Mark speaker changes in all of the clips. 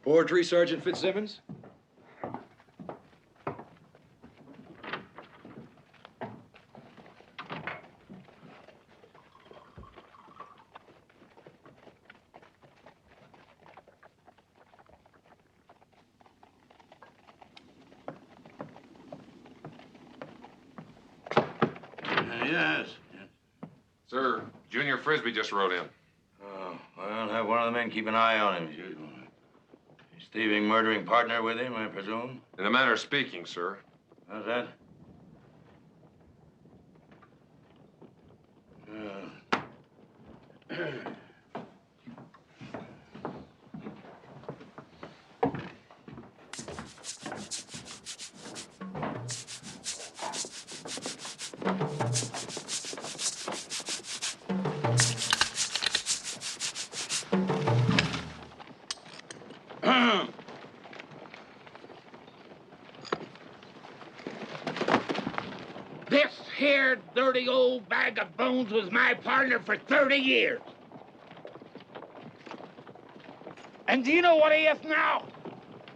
Speaker 1: Forgery, Sergeant Fitzsimmons?
Speaker 2: Yes.
Speaker 3: Sir, Junior Frisbee just rode in.
Speaker 2: Oh, well, have one of the men keep an eye on him as usual. His thieving, murdering partner with him, I presume?
Speaker 3: In a manner of speaking, sir.
Speaker 2: How's that?
Speaker 4: This here dirty old bag of bones was my partner for 30 years. And do you know what he is now?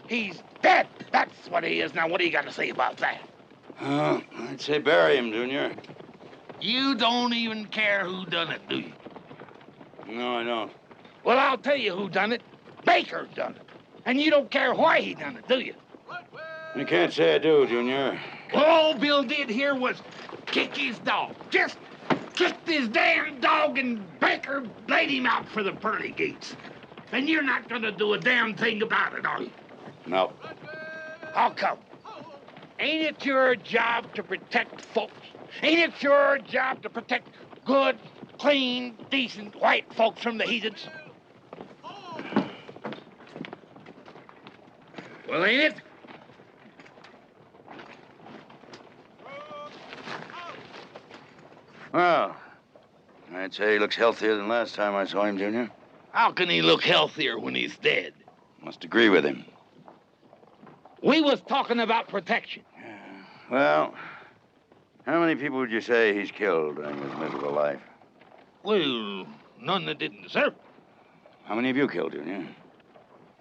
Speaker 4: He's dead. That's what he is now. What do you got to say about that?
Speaker 2: I'd say bury him, Junior.
Speaker 4: You don't even care who done it, do you?
Speaker 2: No, I don't.
Speaker 4: Well, I'll tell you who done it. Baker done it. And you don't care why he done it, do you?
Speaker 2: You can't say I do, Junior.
Speaker 4: Well, all Bill did here was kick his dog. Just kicked his damn dog, and Baker laid him out for the pearly gates. And you're not gonna do a damn thing about it, are you?
Speaker 2: No.
Speaker 4: How come? Ain't it your job to protect folks? Ain't it your job to protect good, clean, decent white folks from the heathens? Well, ain't it?
Speaker 2: Well, I'd say he looks healthier than last time I saw him, Junior.
Speaker 4: How can he look healthier when he's dead?
Speaker 2: Must agree with him.
Speaker 4: We was talking about protection.
Speaker 2: Well, how many people would you say he's killed during his miserable life?
Speaker 4: Well, none that didn't deserve it.
Speaker 2: How many have you killed, Junior?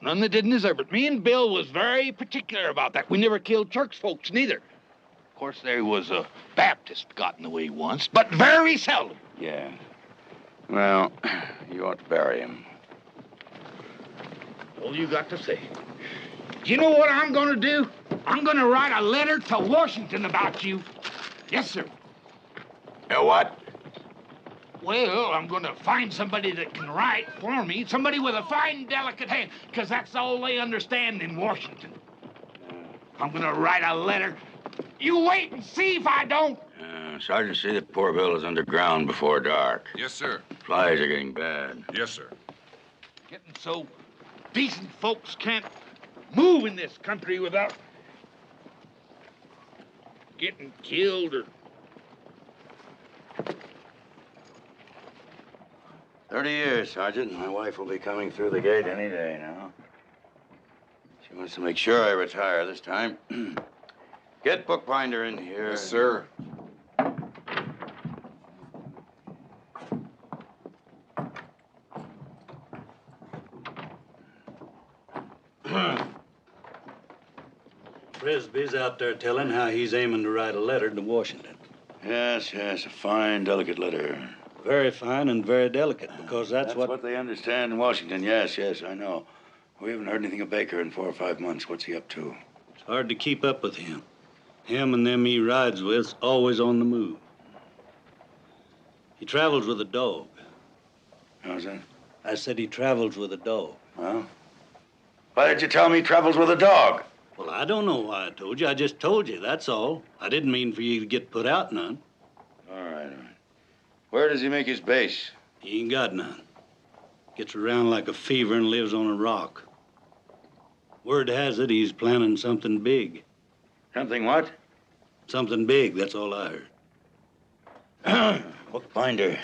Speaker 4: None that didn't deserve it. Me and Bill was very particular about that. We never killed church folks, neither. Of course, there was a Baptist got in the way once, but very seldom.
Speaker 2: Yeah. Well, you ought to bury him.
Speaker 4: All you got to say. You know what I'm gonna do? I'm gonna write a letter to Washington about you. Yes, sir.
Speaker 2: What?
Speaker 4: Well, I'm gonna find somebody that can write for me, somebody with a fine, delicate hand, because that's all they understand in Washington. I'm gonna write a letter. You wait and see if I don't.
Speaker 2: Sergeant, see that poor Bill is underground before dark.
Speaker 3: Yes, sir.
Speaker 2: Flies are getting bad.
Speaker 3: Yes, sir.
Speaker 4: Getting so decent folks can't move in this country without getting killed or...
Speaker 2: 30 years, Sergeant. My wife will be coming through the gate any day now. She wants to make sure I retire this time. Get Bookbinder in here.
Speaker 3: Yes, sir.
Speaker 5: Frisbee's out there telling how he's aiming to write a letter to Washington.
Speaker 2: Yes, a fine, delicate letter.
Speaker 5: Very fine and very delicate, because that's
Speaker 2: what they understand in Washington. Yes, I know. We haven't heard anything of Baker in 4 or 5 months. What's he up to?
Speaker 5: It's hard to keep up with him. Him and them he rides with's always on the move. He travels with a dog.
Speaker 2: How's that?
Speaker 5: I said he travels with a dog.
Speaker 2: Well, why did you tell me he travels with a dog?
Speaker 5: Well, I don't know why I told you. I just told you, that's all. I didn't mean for you to get put out none.
Speaker 2: All right. Where does he make his base?
Speaker 5: He ain't got none. Gets around like a fever and lives on a rock. Word has it he's planning something big.
Speaker 2: Something what?
Speaker 5: Something big, that's all I heard.
Speaker 2: Bookbinder,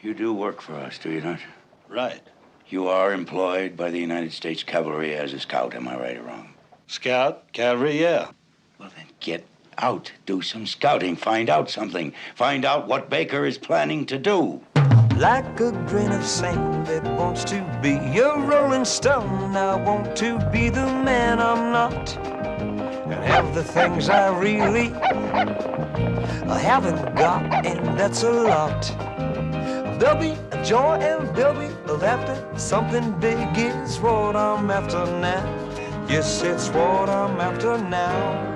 Speaker 2: you do work for us, do you not?
Speaker 5: Right.
Speaker 2: You are employed by the United States Cavalry as a scout, am I right or wrong?
Speaker 5: Scout, cavalry, yeah.
Speaker 2: Well, then get out. Do some scouting. Find out something. Find out what Baker is planning to do.
Speaker 1: like a grain of sand that wants to be a rolling stone. I want to be the man I'm not, and have the things I really haven't got, and that's a lot. There'll be a joy and there'll be a laughter. Something big is what I'm after now. Yes, it's what I'm after now.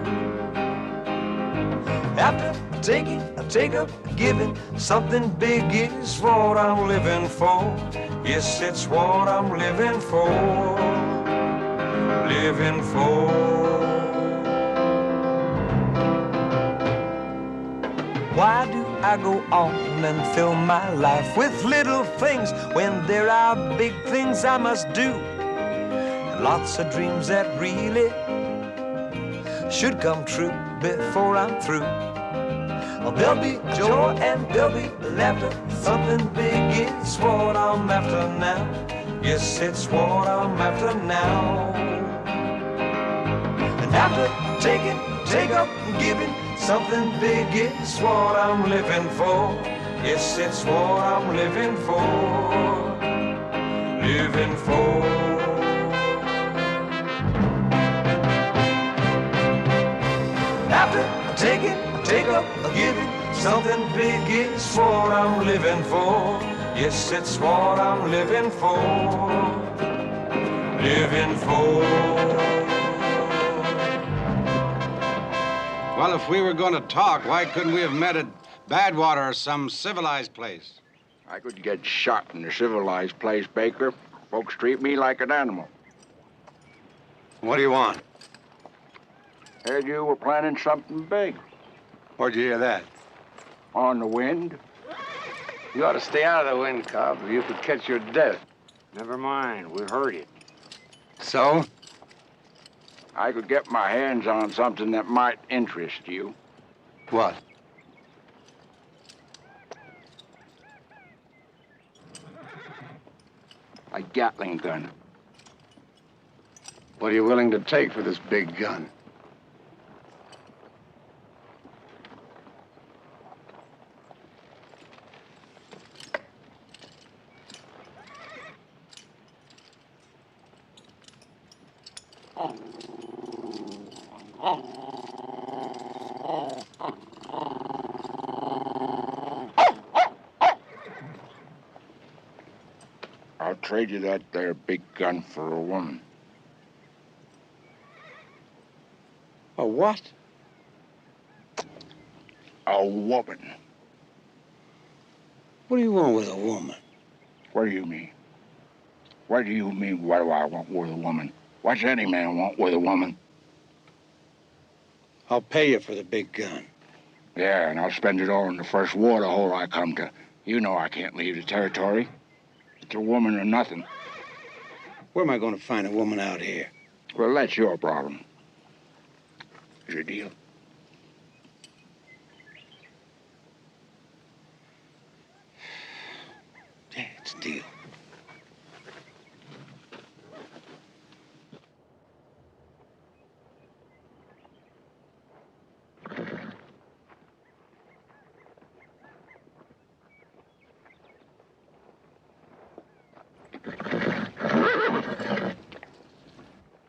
Speaker 1: After taking, I take up, giving. Something big is what I'm living for. Yes, it's what I'm living for. Living for. Why do I go on and fill my life with little things when there are big things I must do? Lots of dreams that really should come true before I'm through. There'll be joy and there'll be laughter. Something big is what I'm after now. Yes, it's what I'm after now. And after taking, take up and giving, something big is what I'm living for. Yes, it's what I'm living for. Living for. After taking, take up, giving, something big is what I'm living for. Yes, it's what I'm living for. Living for.
Speaker 6: Well, if we were going to talk, why couldn't we have met at Badwater or some civilized place?
Speaker 7: I could get shot in a civilized place, Baker. Folks treat me like an animal.
Speaker 6: What do you want?
Speaker 7: Heard you were planning something big.
Speaker 6: Where'd you hear that?
Speaker 7: On the wind.
Speaker 8: You ought to stay out of the wind, Cobb, or you could catch your death. Never mind, we heard it.
Speaker 6: So?
Speaker 7: I could get my hands on something that might interest you.
Speaker 6: What?
Speaker 7: A Gatling gun.
Speaker 8: What are you willing to take for this big gun?
Speaker 7: I'll trade you that there big gun for a woman.
Speaker 6: A what?
Speaker 7: A woman.
Speaker 6: What do you want with a woman?
Speaker 7: What do you mean? What do you mean, what do I want with a woman? What's any man want with a woman?
Speaker 6: I'll pay you for the big gun.
Speaker 7: Yeah, and I'll spend it all in the first water hole I come to. You know I can't leave the territory. It's a woman or nothing.
Speaker 6: Where am I going to find a woman out here?
Speaker 7: Well, that's your problem. Is your deal?
Speaker 6: Yeah, it's a deal.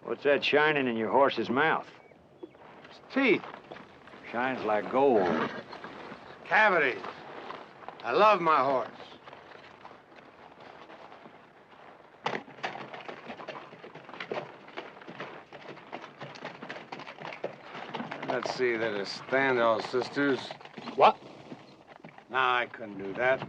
Speaker 8: What's that shining in your horse's mouth? It's teeth. Shines like gold.
Speaker 6: Cavities. I love my horse. Let's see, that is Standall Sisters.
Speaker 4: What?
Speaker 6: No, I couldn't do that.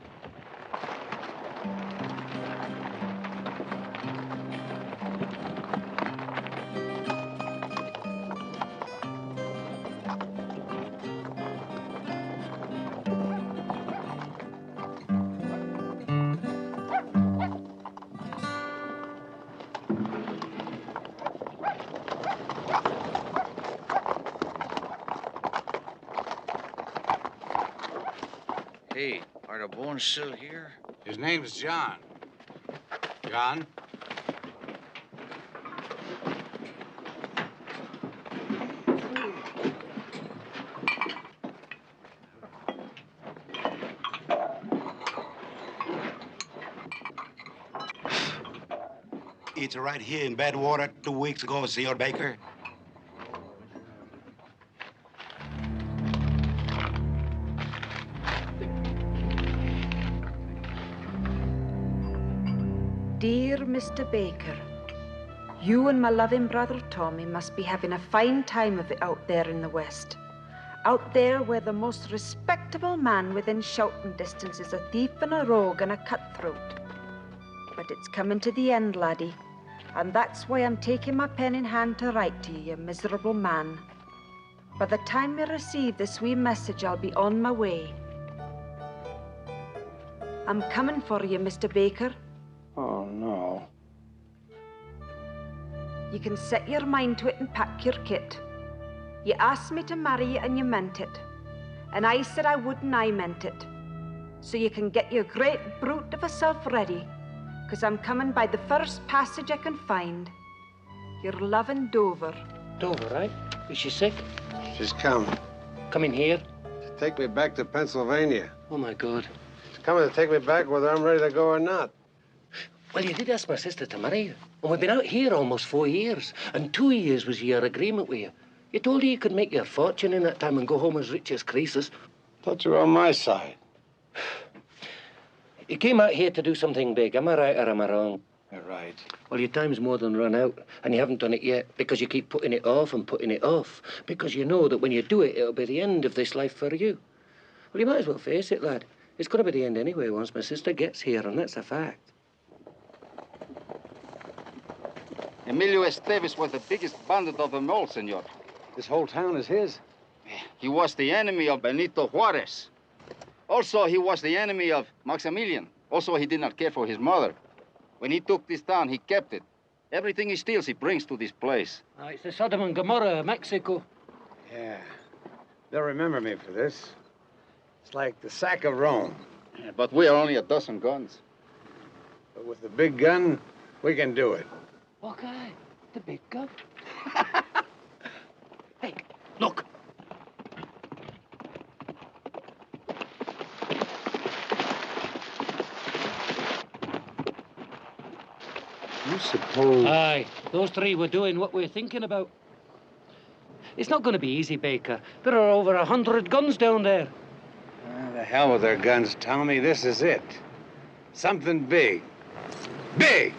Speaker 9: Hey, are the bones still here?
Speaker 6: His name's John. John?
Speaker 10: It's right here in Badwater 2 weeks ago, Senor Baker.
Speaker 11: Dear Mr. Baker, you and my loving brother Tommy must be having a fine time of it out there in the West. Out there where the most respectable man within shouting distance is a thief and a rogue and a cutthroat. But it's coming to the end, laddie, and that's why I'm taking my pen in hand to write to you, you miserable man. By the time you receive this wee message, I'll be on my way. I'm coming for you, Mr. Baker.
Speaker 7: Oh, no.
Speaker 11: You can set your mind to it and pack your kit. You asked me to marry you and you meant it. And I said I would and I meant it. So you can get your great brute of a self ready, 'cause I'm coming by the first passage I can find. Your loving Dover.
Speaker 12: Dover, right? Is she sick?
Speaker 6: She's come.
Speaker 12: Coming here?
Speaker 6: To take me back to Pennsylvania.
Speaker 12: Oh, my God.
Speaker 6: She's coming to take me back whether I'm ready to go or not.
Speaker 12: Well, you did ask my sister to marry you. And we've been out here almost 4 years. And 2 years was your agreement with you. You told her you could make your fortune in that time and go home as rich as Croesus.
Speaker 6: Thought you were on my side.
Speaker 12: You came out here to do something big. Am I right or am I wrong?
Speaker 6: You're right.
Speaker 12: Well, your time's more than run out, and you haven't done it yet because you keep putting it off and putting it off. Because you know that when you do it, it'll be the end of this life for you. Well, you might as well face it, lad. It's going to be the end anyway once my sister gets here, and that's a fact.
Speaker 13: Emilio Estevez was the biggest bandit of them all, senor.
Speaker 6: This whole town is his?
Speaker 13: He was the enemy of Benito Juarez. Also, he was the enemy of Maximilian. Also, he did not care for his mother. When he took this town, he kept it. Everything he steals, he brings to this place.
Speaker 12: It's the Sodom and Gomorrah of Mexico.
Speaker 6: Yeah. They'll remember me for this. It's like the sack of Rome.
Speaker 13: Yeah, but we are only a dozen guns.
Speaker 6: But with the big gun, we can do it.
Speaker 12: Okay, the big gun. Hey, look.
Speaker 5: You suppose...
Speaker 12: Aye, those three were doing what we're thinking about. It's not going to be easy, Baker. There are over 100 guns down there.
Speaker 6: The hell with their guns, Tommy. This is it. Something big. Big!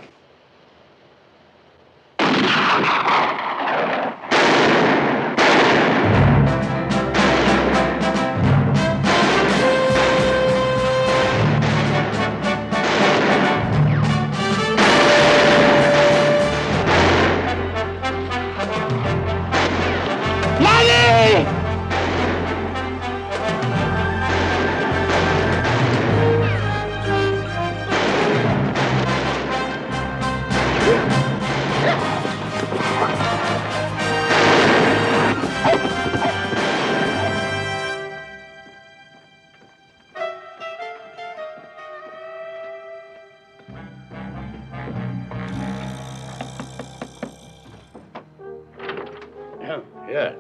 Speaker 3: Yeah.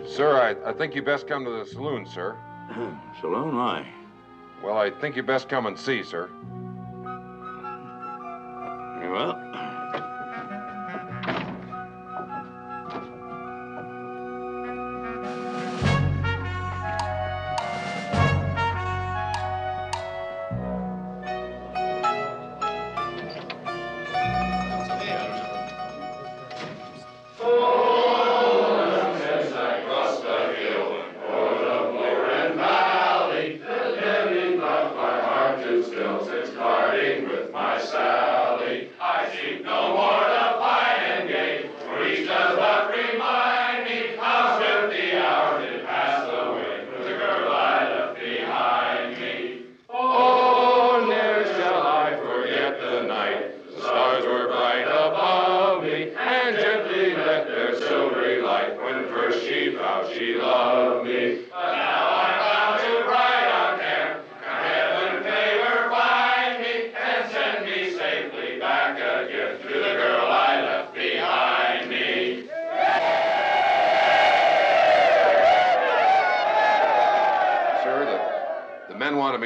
Speaker 3: Sir, I think you best come to the saloon, sir.
Speaker 5: Saloon, why?
Speaker 3: Well, I think you best come and see, sir.
Speaker 5: Very well.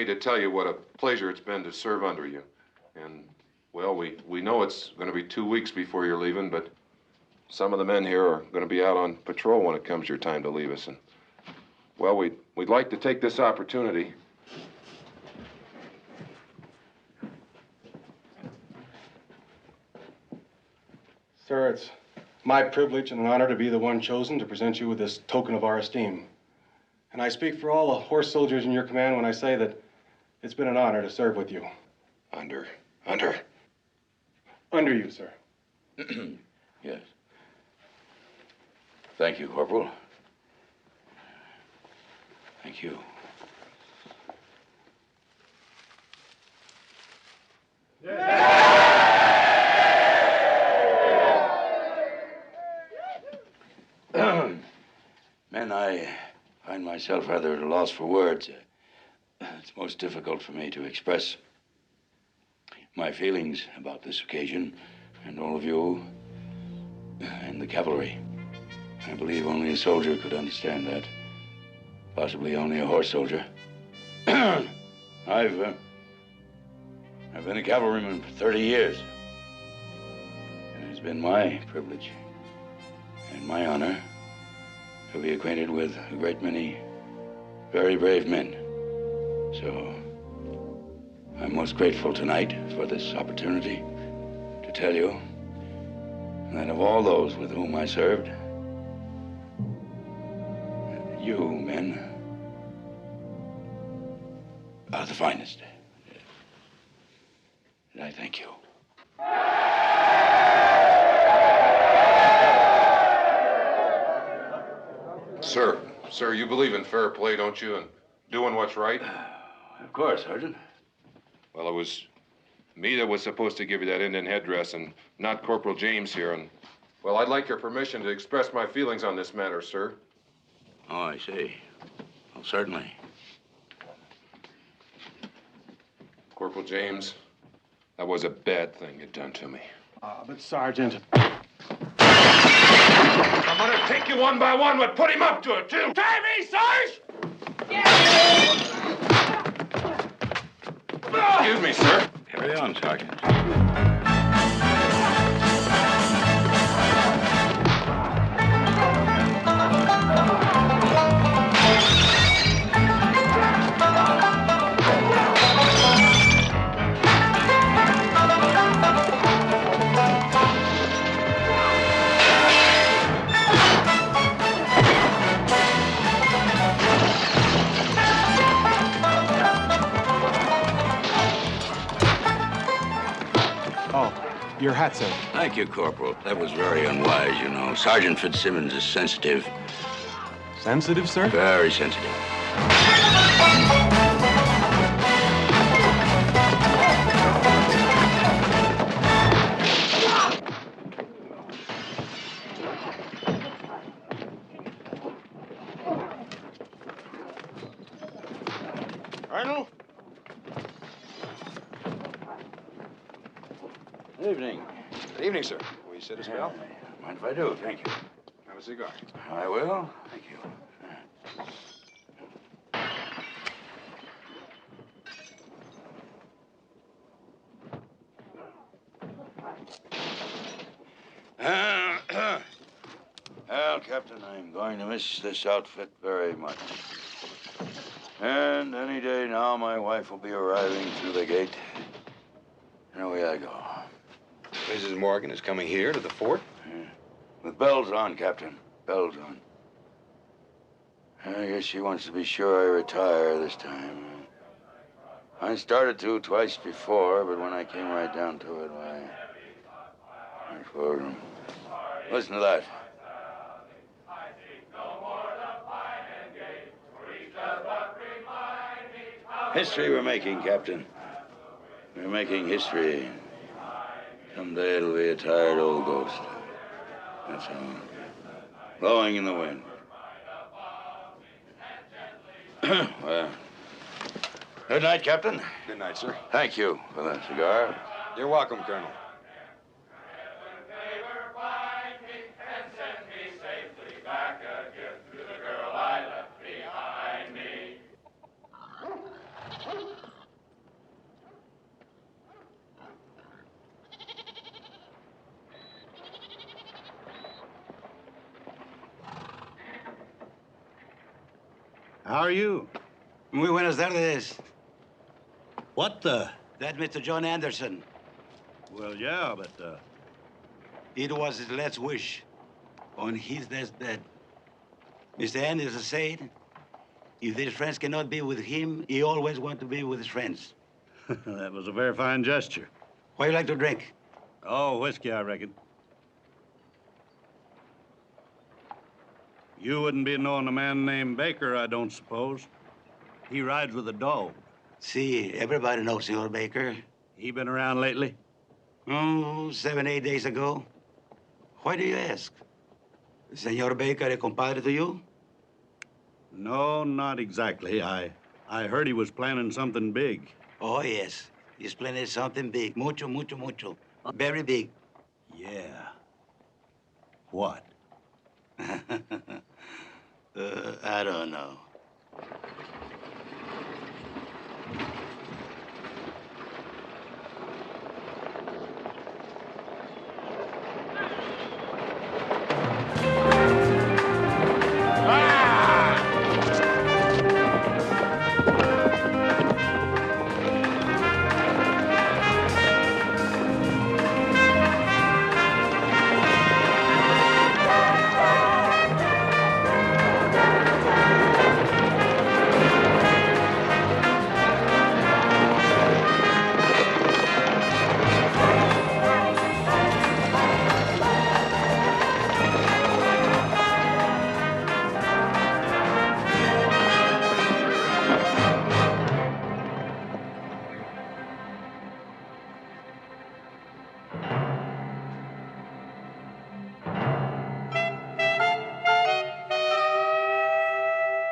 Speaker 3: To tell you what a pleasure it's been to serve under you. And Well, we know it's going to be 2 weeks before you're leaving, but some of the men here are going to be out on patrol when it comes your time to leave us. And, well, we'd like to take this opportunity.
Speaker 14: Sir, it's my privilege and an honor to be the one chosen to present you with this token of our esteem. And I speak for all the horse soldiers in your command when I say that it's been an honor to serve with you.
Speaker 2: Under
Speaker 14: you, sir.
Speaker 2: Yes. Thank you, Corporal. Thank you. Men, I find myself rather at a loss for words. It's most difficult for me to express my feelings about this occasion and all of you and the cavalry. I believe only a soldier could understand that. Possibly only a horse soldier. I've been a cavalryman for 30 years. And it's been my privilege and my honor to be acquainted with a great many very brave men. So I'm most grateful tonight for this opportunity to tell you that of all those with whom I served, you men are the finest. And I thank you.
Speaker 3: Sir, you believe in fair play, don't you, and doing what's right?
Speaker 2: Of course, Sergeant.
Speaker 3: Well, it was me that was supposed to give you that Indian headdress and not Corporal James here, and, well, I'd like your permission to express my feelings on this matter, sir.
Speaker 2: Oh, I see. Well, certainly.
Speaker 3: Corporal James, that was a bad thing you'd done to me.
Speaker 14: But Sergeant...
Speaker 3: I'm gonna take you one by one, but put him up to it, too. Try me, Sarge! Excuse me, sir.
Speaker 2: Carry on, Sergeant.
Speaker 14: Your hat, sir.
Speaker 2: Thank you, Corporal. That was very unwise, you know. Sergeant Fitzsimmons is sensitive.
Speaker 14: Sensitive, sir?
Speaker 2: Very sensitive.
Speaker 14: Colonel?
Speaker 2: Good evening.
Speaker 3: Good evening, sir. Will you sit us well?
Speaker 2: Mind if I do? Thank you.
Speaker 3: Have a cigar.
Speaker 2: I will. Thank you. Well, Captain, I'm going to miss this outfit very much. And any day now, my wife will be arriving through the gate. And away I go.
Speaker 3: Mrs. Morgan is coming here to the fort?
Speaker 2: Yeah. With bells on, Captain. Bells on. I guess she wants to be sure I retire this time. I started to twice before, but when I came right down to it, why... Listen to that. History we're making, Captain. We're making history. Someday it'll be a tired old ghost. That's all. Blowing in the wind. Well, good night, Captain.
Speaker 3: Good night, sir.
Speaker 2: Thank you for that cigar.
Speaker 3: You're welcome, Colonel.
Speaker 5: How are you?
Speaker 10: Muy buenas tardes.
Speaker 5: What the?
Speaker 10: That's Mr. John Anderson.
Speaker 5: Well, yeah, but,
Speaker 10: It was his last wish on his deathbed. Mr. Anderson said, if his friends cannot be with him, he always wants to be with his friends.
Speaker 5: that was a very fine gesture.
Speaker 10: What do you like to drink?
Speaker 5: Oh, whiskey, I reckon. You wouldn't be knowing a man named Baker, I don't suppose. He rides with a dog.
Speaker 10: See, everybody knows Senor Baker.
Speaker 5: He been around lately?
Speaker 10: Oh, 7, 8 days ago. Why do you ask? Senor Baker a compadre to you?
Speaker 5: No, not exactly. I heard he was planning something big.
Speaker 10: Oh, yes. He's planning something big. Mucho, mucho, mucho. Very big.
Speaker 5: Yeah. What?
Speaker 10: I don't know.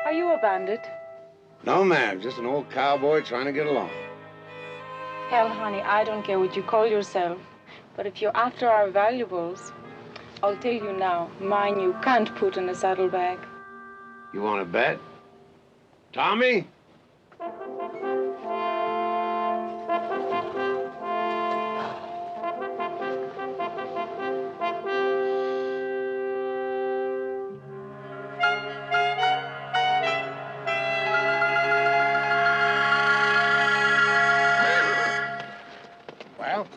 Speaker 11: Are you a bandit?
Speaker 6: No, ma'am. Just an old cowboy trying to get along.
Speaker 15: Hell, honey, I don't care what you call yourself. But if you're after our valuables, I'll tell you now, mine you can't put in a saddlebag.
Speaker 6: You want to bet? Tommy?
Speaker 12: Well?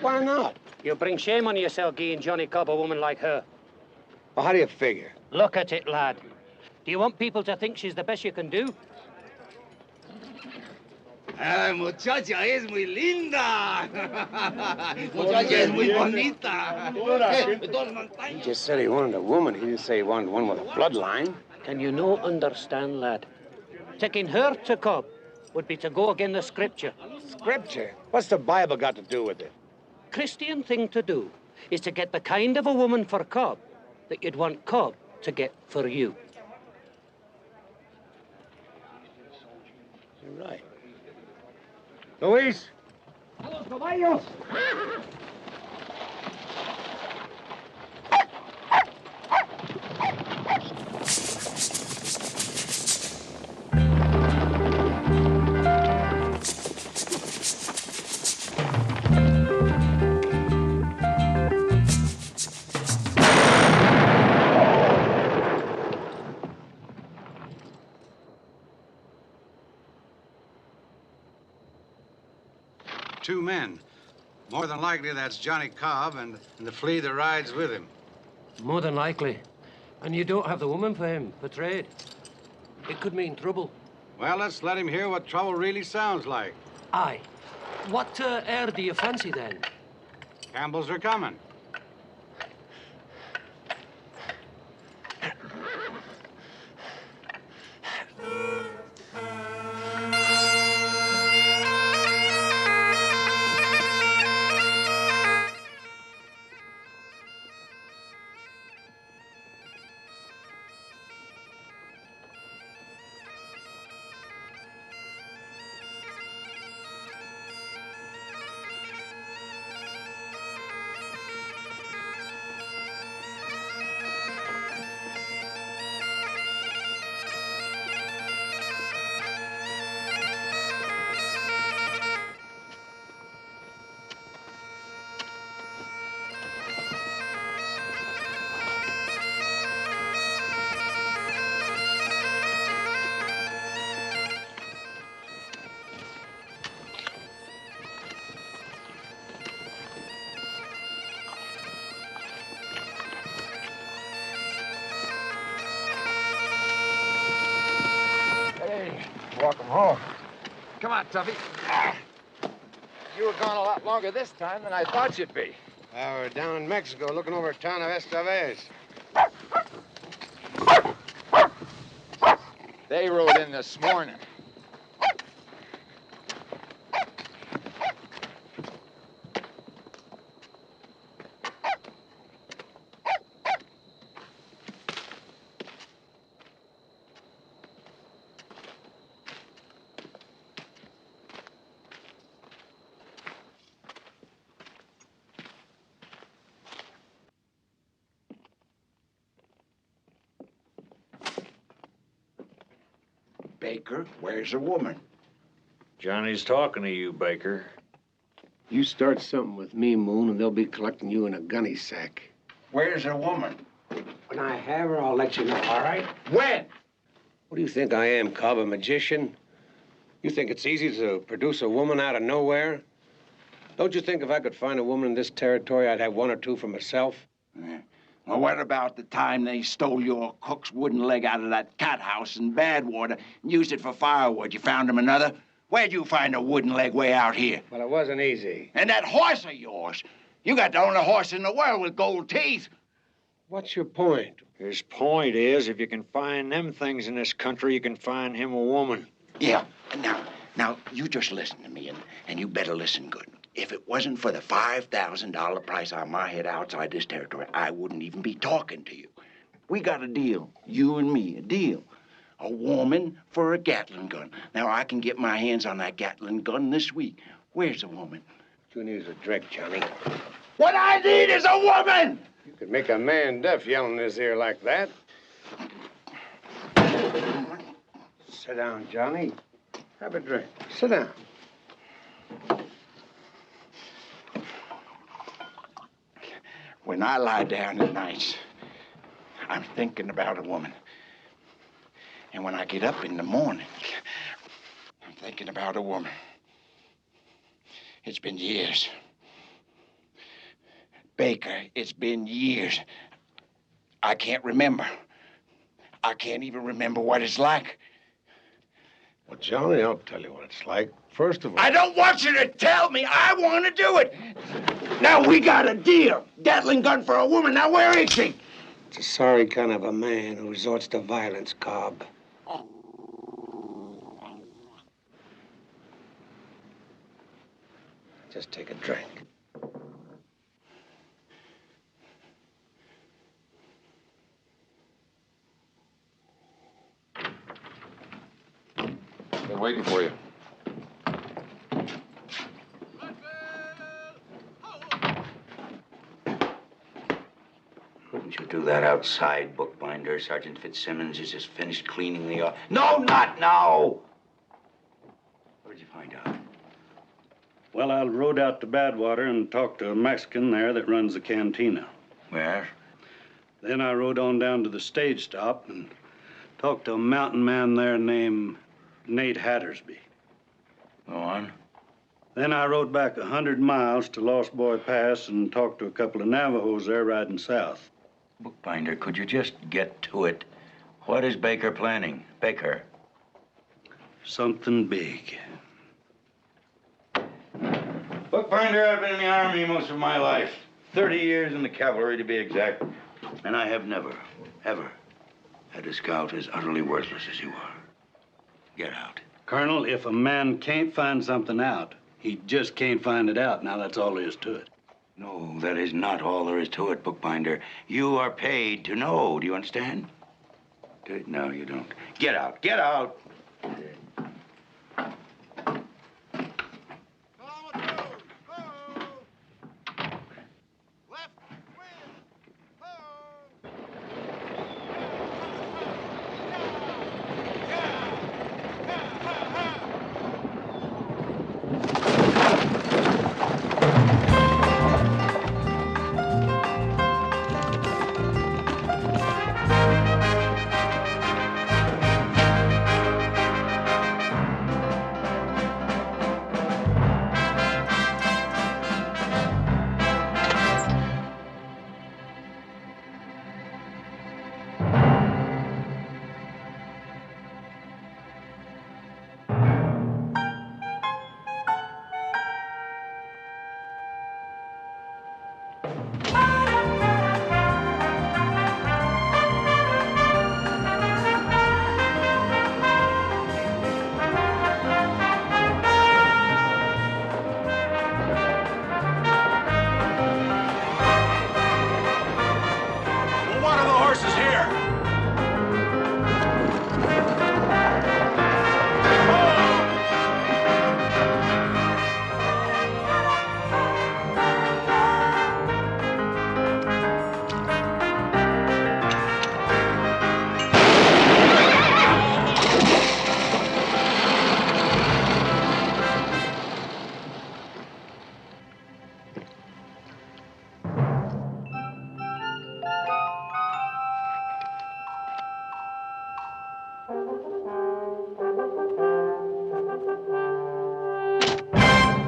Speaker 6: Why not?
Speaker 12: You bring shame on yourself, Guy and Johnny Cobb, a woman like her.
Speaker 6: Well, how do you figure?
Speaker 12: Look at it, lad. Do you want people to think she's the best you can do?
Speaker 9: Ay, muchacha es muy linda. Muchacha es muy bonita.
Speaker 6: He just said he wanted a woman. He didn't say he wanted one with a bloodline.
Speaker 12: Can you no understand, lad? Taking her to Cobb would be to go again the scripture.
Speaker 6: Scripture? What's the Bible got to do with it?
Speaker 12: Christian thing to do is to get the kind of a woman for Cobb that you'd want Cobb to get for you.
Speaker 6: You're right. Luis?
Speaker 9: ¡Los caballos!
Speaker 6: Two men. More than likely, that's Johnny Cobb and the flea that rides with him.
Speaker 12: More than likely. And you don't have the woman for him, for trade. It could mean trouble.
Speaker 6: Well, let's let him hear what trouble really sounds like.
Speaker 12: Aye. What air do you fancy, then?
Speaker 6: Campbells are coming.
Speaker 13: Walk him home. Come on, Tuffy. You were gone a lot longer this time than I thought you'd be.
Speaker 6: We're down in Mexico looking over a town of Estevez.
Speaker 13: They rode in this morning.
Speaker 16: Baker, where's the woman?
Speaker 8: Johnny's talking to you, Baker.
Speaker 6: You start something with me, Moon, and they'll be collecting you in a gunny sack.
Speaker 16: Where's the woman?
Speaker 6: When I have her, I'll let you know, all right?
Speaker 16: When?
Speaker 6: What do you think I am, Cobb, a magician? You think it's easy to produce a woman out of nowhere? Don't you think if I could find a woman in this territory, I'd have one or two for myself?
Speaker 16: Well, what about the time they stole your cook's wooden leg out of that cat house in Badwater and used it for firewood? You found him another? Where'd you find a wooden leg way out here?
Speaker 6: Well, it wasn't easy.
Speaker 16: And that horse of yours. You got the only horse in the world with gold teeth.
Speaker 6: What's your point?
Speaker 8: His point is, if you can find them things in this country, you can find him a woman.
Speaker 16: Yeah. Now, you just listen to me, and you better listen good. If it wasn't for the $5,000 price on my head outside this territory, I wouldn't even be talking to you. We got a deal, you and me, a deal. A woman for a Gatling gun. Now, I can get my hands on that Gatling gun this week. Where's the woman?
Speaker 6: You need a drink, Johnny.
Speaker 16: What I need is a woman!
Speaker 6: You could make a man deaf yelling in his ear like that. Sit down, Johnny. Have a drink. Sit down.
Speaker 16: When I lie down at nights, I'm thinking about a woman. And when I get up in the morning, I'm thinking about a woman. It's been years. Baker, it's been years. I can't remember. I can't even remember what it's like.
Speaker 6: Well, Johnny, I'll tell you what it's like. First of all...
Speaker 16: I don't want you to tell me. I want to do it. Now, we got a deal. Gatling gun for a woman. Now, where is she?
Speaker 6: It's a sorry kind of a man who resorts to violence, Cobb. Just take a drink.
Speaker 3: Been waiting for you.
Speaker 2: Couldn't you do that outside, bookbinder? Sergeant Fitzsimmons has just finished cleaning the office. No, not now! What did you find out?
Speaker 5: Well, I rode out to Badwater and talked to a Mexican there that runs the cantina.
Speaker 2: Where?
Speaker 5: Then I rode on down to the stage stop and talked to a mountain man there named Nate Hattersby.
Speaker 2: Go on.
Speaker 5: Then I rode back 100 miles to Lost Boy Pass and talked to a couple of Navajos there riding south.
Speaker 2: Bookbinder, could you just get to it? What is Baker planning? Baker.
Speaker 5: Something big.
Speaker 2: Bookbinder, I've been in the Army most of my life. 30 years in the cavalry, to be exact. And I have never, ever had a scout as utterly worthless as you are. Get out.
Speaker 5: Colonel, if a man can't find something out, he just can't find it out. Now, that's all there is to it.
Speaker 2: No, that is not all there is to it, Bookbinder. You are paid to know. Do you understand? No, you don't. Get out. Get out.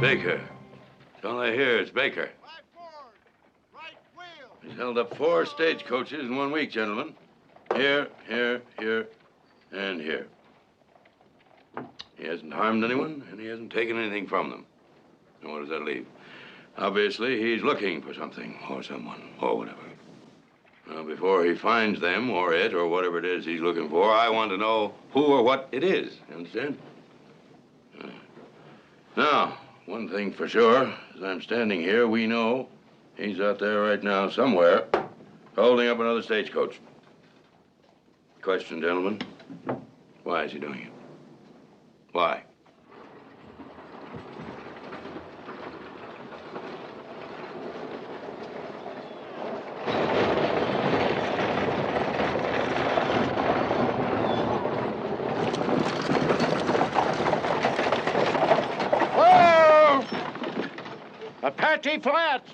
Speaker 2: Baker. That's all I hear is Baker. He's held up 4 stagecoaches in 1 week, gentlemen. Here, here, here, and here. He hasn't harmed anyone, and he hasn't taken anything from them. And what does that leave? Obviously, he's looking for something, or someone, or whatever. Now, before he finds them, or it, or whatever it is he's looking for, I want to know who or what it is. You understand? Now, one thing for sure, as I'm standing here, we know he's out there right now somewhere, holding up another stagecoach. Question, gentlemen, why is he doing it? Why?
Speaker 9: Whoa! Apache Flats!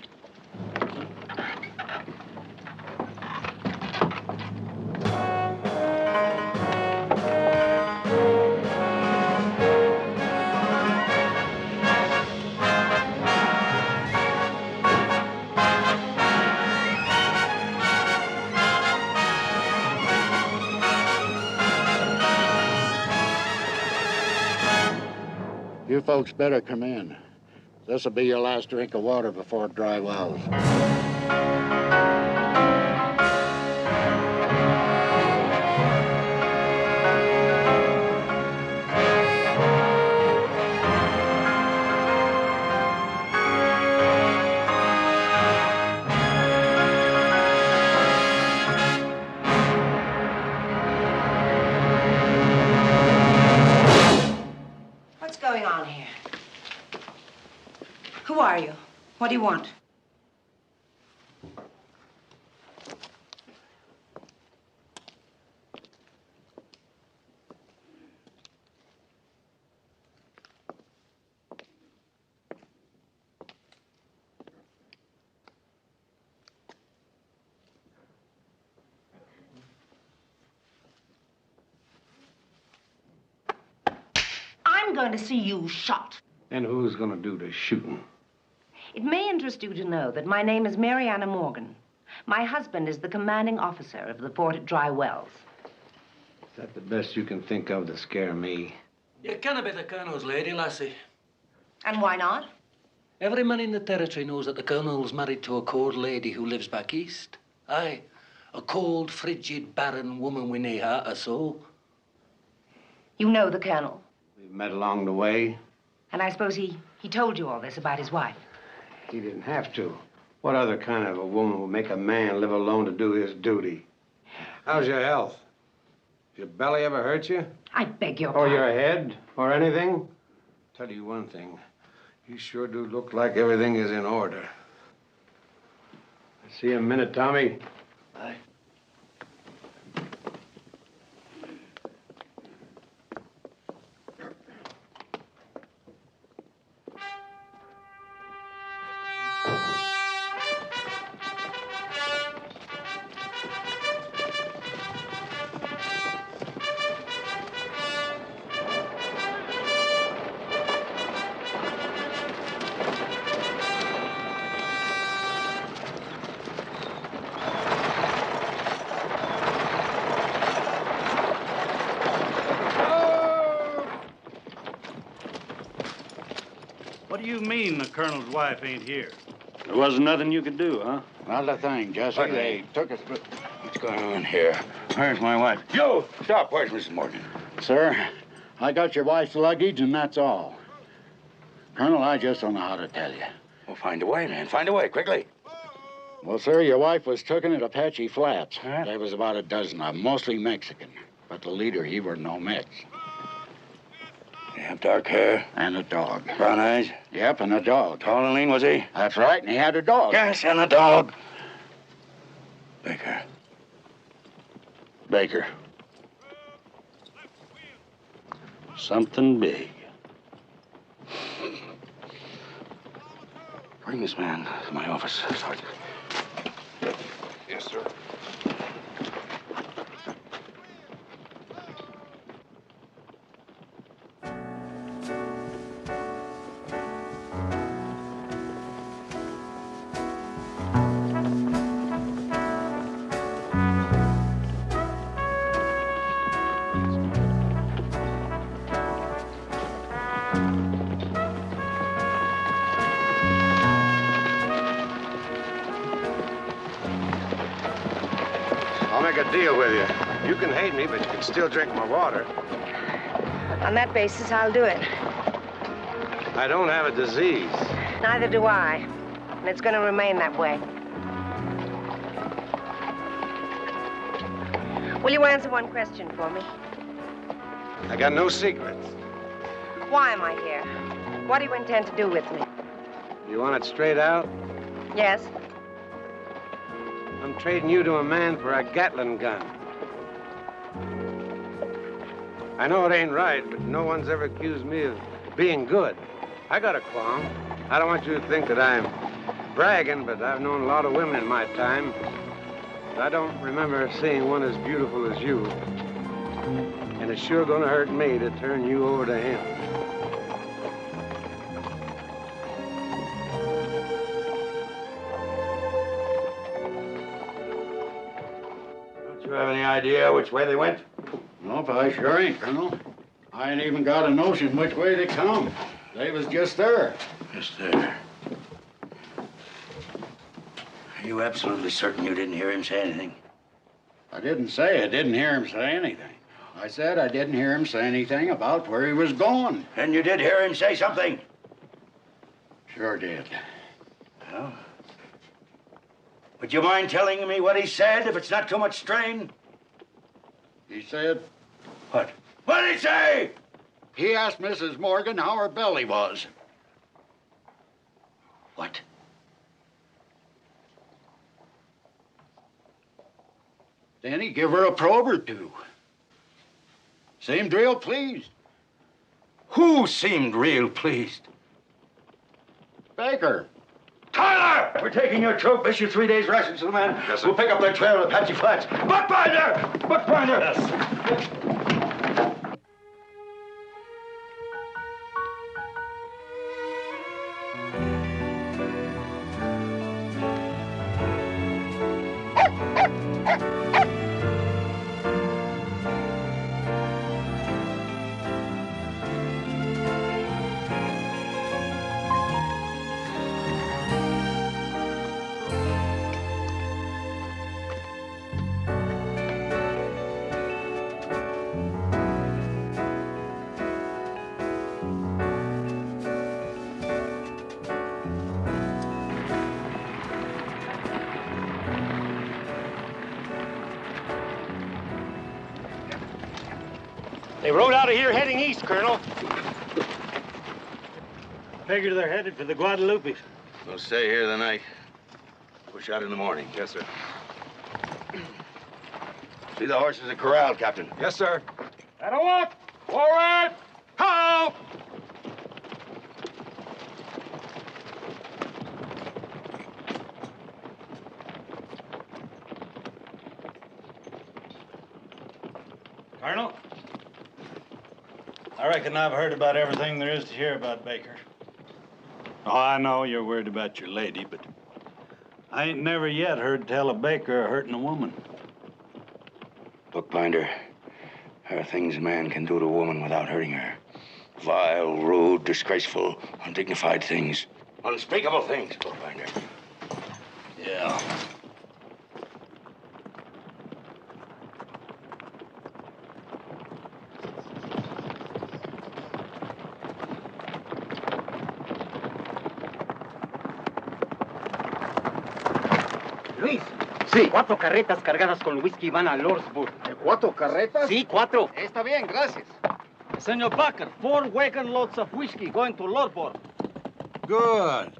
Speaker 7: You folks better come in. This'll be your last drink of water before dry wells.
Speaker 17: What's going on here? Who are you? What do you want? I'm going to see you shot.
Speaker 6: And who's going to do the shooting?
Speaker 17: It may interest you to know that my name is Mariana Morgan. My husband is the commanding officer of the fort at Dry Wells.
Speaker 6: Is that the best you can think of to scare me?
Speaker 12: You can't be the colonel's lady, lassie.
Speaker 17: And why not?
Speaker 12: Every man in the territory knows that the colonel's married to a cold lady who lives back east. Aye, a cold, frigid, barren woman with nae heart or soul.
Speaker 17: You know the colonel.
Speaker 6: We've met along the way.
Speaker 17: And I suppose he told you all this about his wife.
Speaker 6: He didn't have to. What other kind of a woman would make a man live alone to do his duty? How's your health? Your belly ever hurt you?
Speaker 17: I beg your
Speaker 6: Or
Speaker 17: pardon.
Speaker 6: your head? Or anything? Tell you one thing. You sure do look like everything is in order. See you in a minute, Tommy.
Speaker 12: Aye.
Speaker 5: What do you mean the colonel's wife ain't here?
Speaker 10: There wasn't nothing you could do, huh?
Speaker 7: Not a thing, Jesse.
Speaker 2: Pardon
Speaker 7: They
Speaker 2: me.
Speaker 7: took us.
Speaker 2: What's going on here? Where's my wife? Yo, stop. Where's Mrs. Morgan?
Speaker 7: Sir, I got your wife's luggage, and that's all. Colonel, I just don't know how to tell you.
Speaker 2: Well, find a way, man. Find a way, quickly.
Speaker 7: Well, sir, your wife was taken at Apache Flats.
Speaker 2: Huh?
Speaker 7: There was about a dozen of them, mostly Mexican. But the leader, he were no Mex.
Speaker 2: You have dark hair.
Speaker 7: And a dog.
Speaker 2: Brown eyes.
Speaker 7: Yep, and a dog.
Speaker 2: Tall and lean, was he?
Speaker 7: That's right, and he had a dog.
Speaker 2: Yes, and a dog. Baker.
Speaker 10: Baker. Something big.
Speaker 2: Bring this man to my office, Sergeant.
Speaker 3: Yes, sir.
Speaker 6: I'll make a deal with you. You can hate me, but you can still drink my water.
Speaker 17: On that basis, I'll do it.
Speaker 6: I don't have a disease.
Speaker 17: Neither do I. And it's going to remain that way. Will you answer one question for me?
Speaker 6: I got no secrets.
Speaker 17: Why am I here? What do you intend to do with me?
Speaker 6: You want it straight out?
Speaker 17: Yes?
Speaker 6: I'm trading you to a man for a Gatling gun. I know it ain't right, but no one's ever accused me of being good. I got a qualm. I don't want you to think that I'm bragging, but I've known a lot of women in my time. I don't remember seeing one as beautiful as you. And it's sure gonna hurt me to turn you over to him.
Speaker 10: Don't you have any idea which way they went?
Speaker 9: Nope, I sure ain't, Colonel. I ain't even got a notion which way they come. They was just there.
Speaker 10: Just there. Are you absolutely certain you didn't hear him say anything?
Speaker 9: I didn't say I didn't hear him say anything. I said I didn't hear him say anything about where he was going.
Speaker 10: And you did hear him say something?
Speaker 9: Sure did.
Speaker 10: Well, would you mind telling me what he said, if it's not too much strain?
Speaker 9: He said...
Speaker 10: What? What did he say?
Speaker 9: He asked Mrs. Morgan how her belly was.
Speaker 10: What?
Speaker 9: Then he give her a probe or two. Seemed real pleased.
Speaker 10: Who seemed real pleased?
Speaker 9: Baker.
Speaker 10: Tyler! We're taking your troop. Issue 3 days' rations to the men.
Speaker 3: Yes, sir.
Speaker 10: We'll pick up their trail at Apache Flats. Bookbinder! Bookbinder! Yes.
Speaker 18: They rode out of here heading east, Colonel.
Speaker 5: Figure they're headed for the Guadalupes.
Speaker 2: We'll stay here the night. Push out in the morning.
Speaker 3: Yes, sir.
Speaker 2: See the horses are corralled, Captain.
Speaker 3: Yes, sir.
Speaker 9: At a walk! Forward! How!
Speaker 5: Colonel, I reckon I've heard about everything there is to hear about Baker. Oh, I know you're worried about your lady, but I ain't never yet heard tell of Baker hurting a woman.
Speaker 2: Bookbinder, there are things a man can do to a woman without hurting her. Vile, rude, disgraceful, undignified things. Unspeakable things, Bookbinder.
Speaker 5: Yeah.
Speaker 19: Luis. Sí. 4 carretas cargadas con whisky van a Lordsburg.
Speaker 9: ¿4 carretas?
Speaker 19: Sí, 4.
Speaker 13: Está bien, gracias.
Speaker 19: Senor Baker, 4 wagon loads of whiskey going to Lordsburg.
Speaker 9: Good.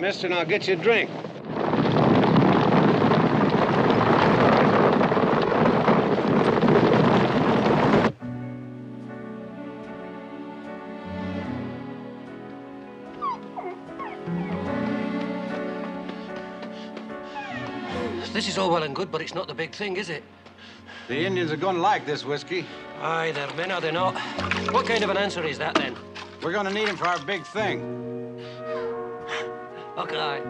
Speaker 6: mister, and I'll get you a drink.
Speaker 12: This is all well and good, but it's not the big thing, is it?
Speaker 9: The Indians are gonna like this whiskey.
Speaker 12: Aye, they're men, are they not? What kind of an answer is that, then?
Speaker 9: We're gonna need him for our big thing.
Speaker 12: Okay.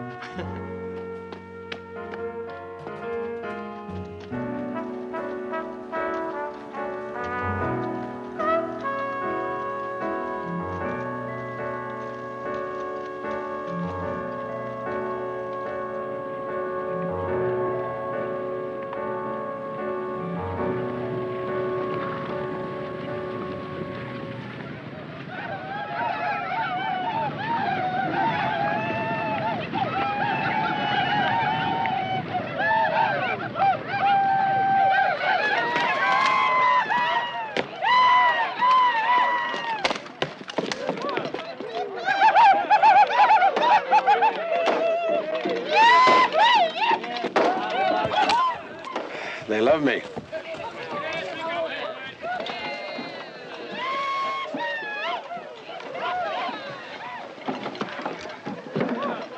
Speaker 6: They love me.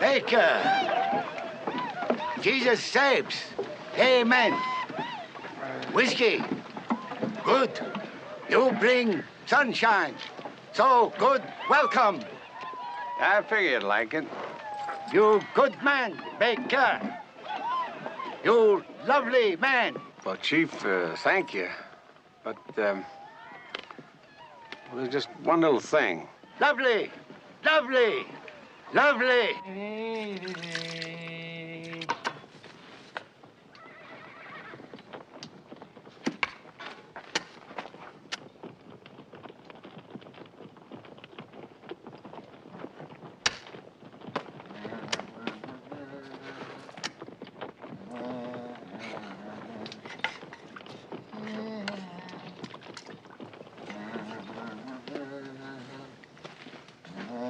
Speaker 16: Baker. Jesus saves. Amen. Whiskey. Good. You bring sunshine. So good. Welcome.
Speaker 6: I figured you'd like it.
Speaker 16: You good man, Baker. You lovely man.
Speaker 6: Well, Chief, thank you. But, well, there's just one little thing.
Speaker 16: Lovely. Lovely. Lovely.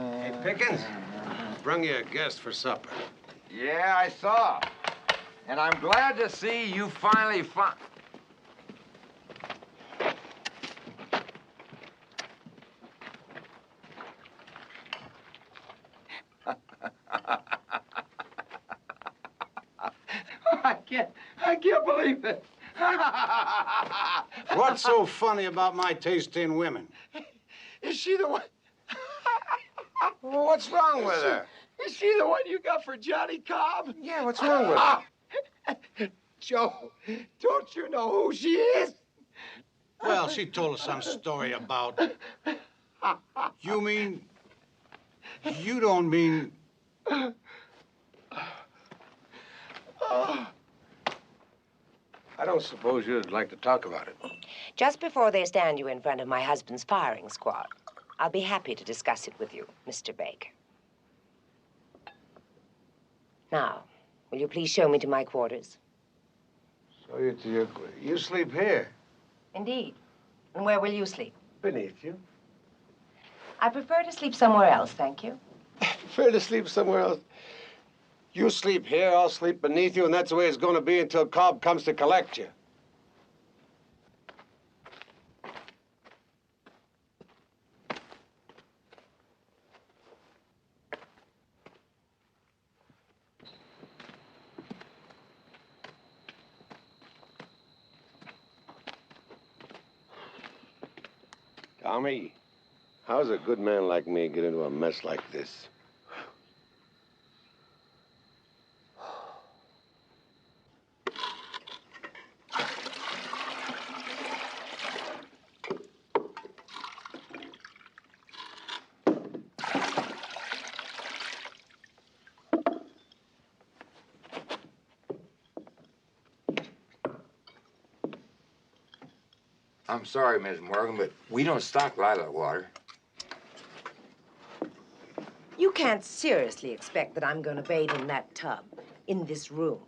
Speaker 6: Hey, Pickens, brung you a guest for supper.
Speaker 20: Yeah, I saw. And I'm glad to see you finally found...
Speaker 6: I can't believe it.
Speaker 9: What's so funny about my taste in women?
Speaker 16: Is she the one?
Speaker 6: Well, what's wrong with her?
Speaker 16: Is she the one you got for Johnny Cobb?
Speaker 6: Yeah, what's wrong with her?
Speaker 16: Joe, don't you know who she is?
Speaker 9: Well, she told us some story about... You mean... You don't mean...
Speaker 6: I don't suppose you'd like to talk about it.
Speaker 17: Just before they stand you in front of my husband's firing squad, I'll be happy to discuss it with you, Mr. Baker. Now, will you please show me to my quarters?
Speaker 6: So you sleep here?
Speaker 17: Indeed. And where will you sleep?
Speaker 6: Beneath you.
Speaker 17: I prefer to sleep somewhere else, thank you.
Speaker 6: Prefer to sleep somewhere else. You sleep here, I'll sleep beneath you, and that's the way it's going to be until Cobb comes to collect you. Tommy, how's a good man like me get into a mess like this?
Speaker 20: I'm sorry, Ms. Morgan, but we don't stock lilac water.
Speaker 17: You can't seriously expect that I'm going to bathe in that tub, in this room.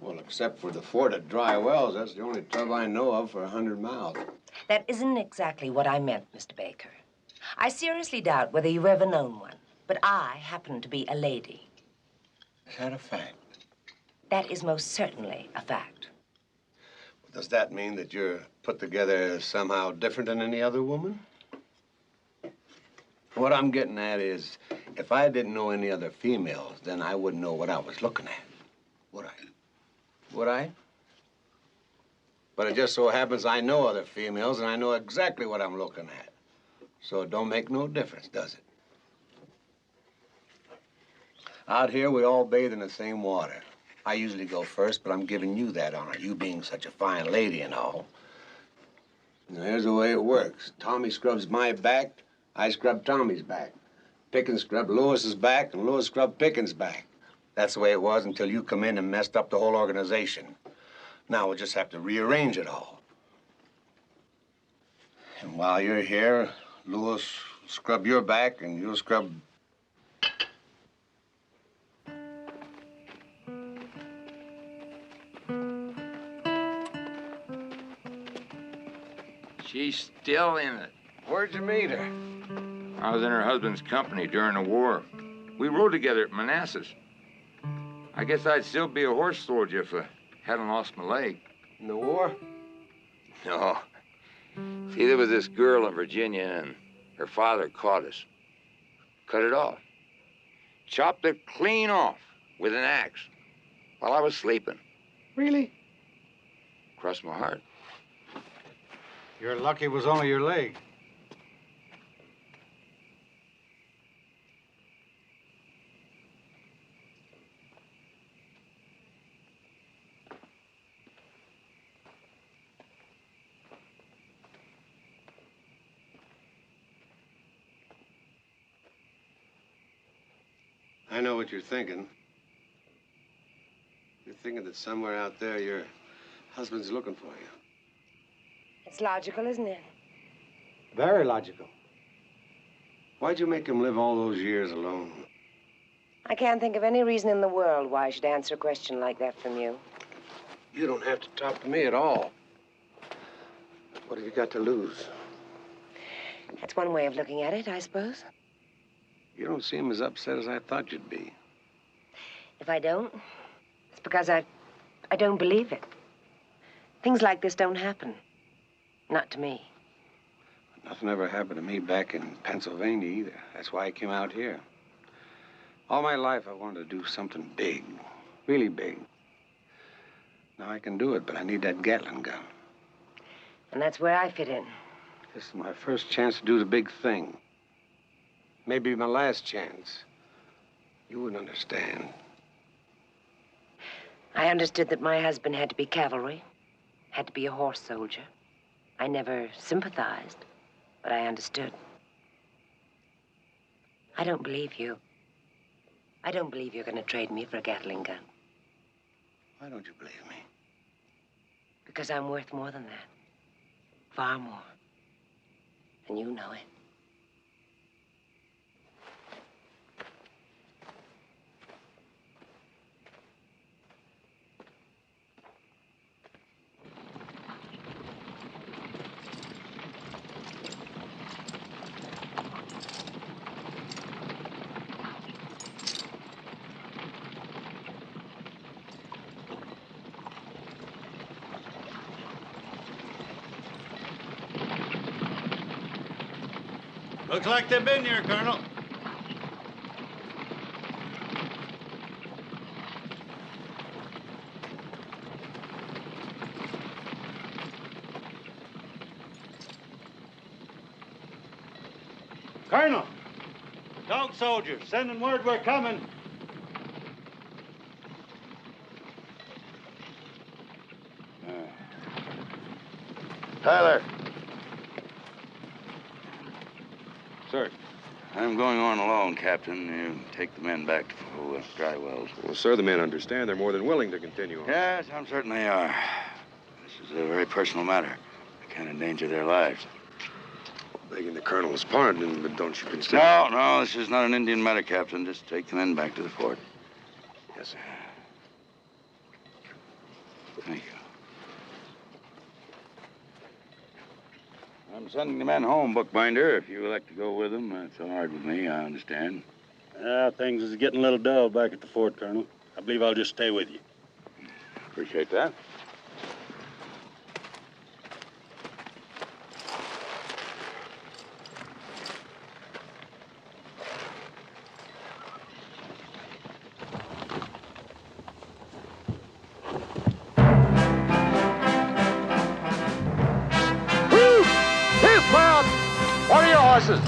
Speaker 6: Well, except for the fort at Dry Wells, that's the only tub I know of for 100 miles.
Speaker 17: That isn't exactly what I meant, Mr. Baker. I seriously doubt whether you've ever known one, But I happen to be a lady.
Speaker 6: Is that a fact?
Speaker 17: That is most certainly a fact.
Speaker 6: Does that mean that you're put together somehow different than any other woman? What I'm getting at is, if I didn't know any other females, then I wouldn't know what I was looking at, would I? Would I? But it just so happens I know other females, and I know exactly what I'm looking at. So it don't make no difference, does it? Out here, we all bathe in the same water. I usually go first, but I'm giving you that honor, you being such a fine lady and all. Now, here's the way it works. Tommy scrubs my back, I scrub Tommy's back. Pickens scrubbed Lewis's back, and Lewis scrubbed Pickens' back. That's the way it was until you come in and messed up the whole organization. Now we'll just have to rearrange it all. And while you're here, Lewis will scrub your back, and you'll scrub...
Speaker 20: She's still in it. Where'd you meet her?
Speaker 2: I was in her husband's company during the war. We rode together at Manassas. I guess I'd still be a horse soldier if I hadn't lost my leg.
Speaker 6: In the war?
Speaker 2: No. See, there was this girl in Virginia, and her father caught us. Cut it off. Chopped it clean off with an axe while I was sleeping.
Speaker 6: Really?
Speaker 2: Crossed my heart.
Speaker 9: You're lucky it was only your leg.
Speaker 6: I know what you're thinking. You're thinking that somewhere out there your husband's looking for you.
Speaker 17: It's logical, isn't it?
Speaker 6: Very logical. Why'd you make him live all those years alone?
Speaker 17: I can't think of any reason in the world why I should answer a question like that from you.
Speaker 6: You don't have to talk to me at all. What have you got to lose?
Speaker 17: That's one way of looking at it, I suppose.
Speaker 6: You don't seem as upset as I thought you'd be.
Speaker 17: If I don't, it's because I don't believe it. Things like this don't happen. Not to me.
Speaker 6: Nothing ever happened to me back in Pennsylvania either. That's why I came out here. All my life I wanted to do something big, really big. Now I can do it, but I need that Gatling gun.
Speaker 17: And that's where I fit in.
Speaker 6: This is my first chance to do the big thing. Maybe my last chance. You wouldn't understand.
Speaker 17: I understood that my husband had to be cavalry, had to be a horse soldier. I never sympathized, but I understood. I don't believe you. I don't believe you're going to trade me for a Gatling gun.
Speaker 6: Why don't you believe me?
Speaker 17: Because I'm worth more than that. Far more. And you know it.
Speaker 5: Looks like they've been here, Colonel. Colonel! Dog soldiers, sending word we're coming.
Speaker 2: Tyler.
Speaker 3: Sir.
Speaker 2: I'm going on alone, Captain. You take the men back to Dry Wells.
Speaker 3: Well, sir, the men understand. They're more than willing to continue on.
Speaker 2: Yes, I'm certain they are. This is a very personal matter. I can't endanger their lives.
Speaker 3: Begging the colonel's pardon, but don't you consider...
Speaker 2: No, this is not an Indian matter, Captain. Just take the men back to the fort.
Speaker 3: Yes, sir.
Speaker 2: Thank you. I'm sending the men home, bookbinder. If you elect to go with them, that's all right with me, I understand.
Speaker 5: Things is getting a little dull back at the fort, Colonel. I believe I'll just stay with you.
Speaker 3: Appreciate that.
Speaker 16: Dismount! What are your horses?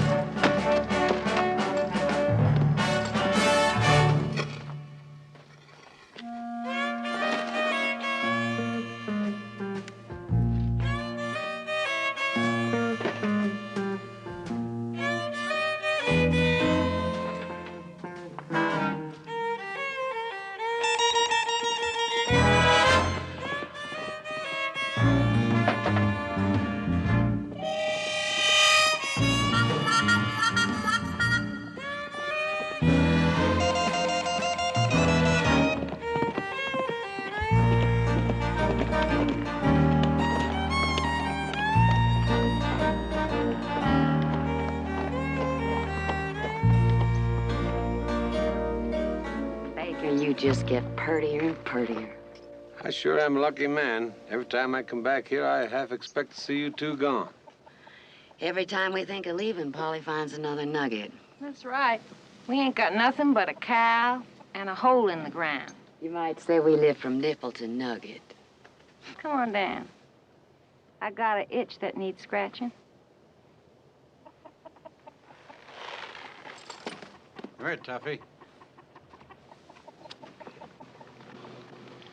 Speaker 17: Baker, you just get purtier and purtier.
Speaker 6: I sure am a lucky man. Every time I come back here, I half expect to see you two gone.
Speaker 17: Every time we think of leaving, Polly finds another nugget.
Speaker 21: That's right. We ain't got nothing but a cow and a hole in the ground.
Speaker 17: You might say we live from nipple to nugget.
Speaker 21: Come on down. I got an itch that needs scratching.
Speaker 6: All right, Tuffy.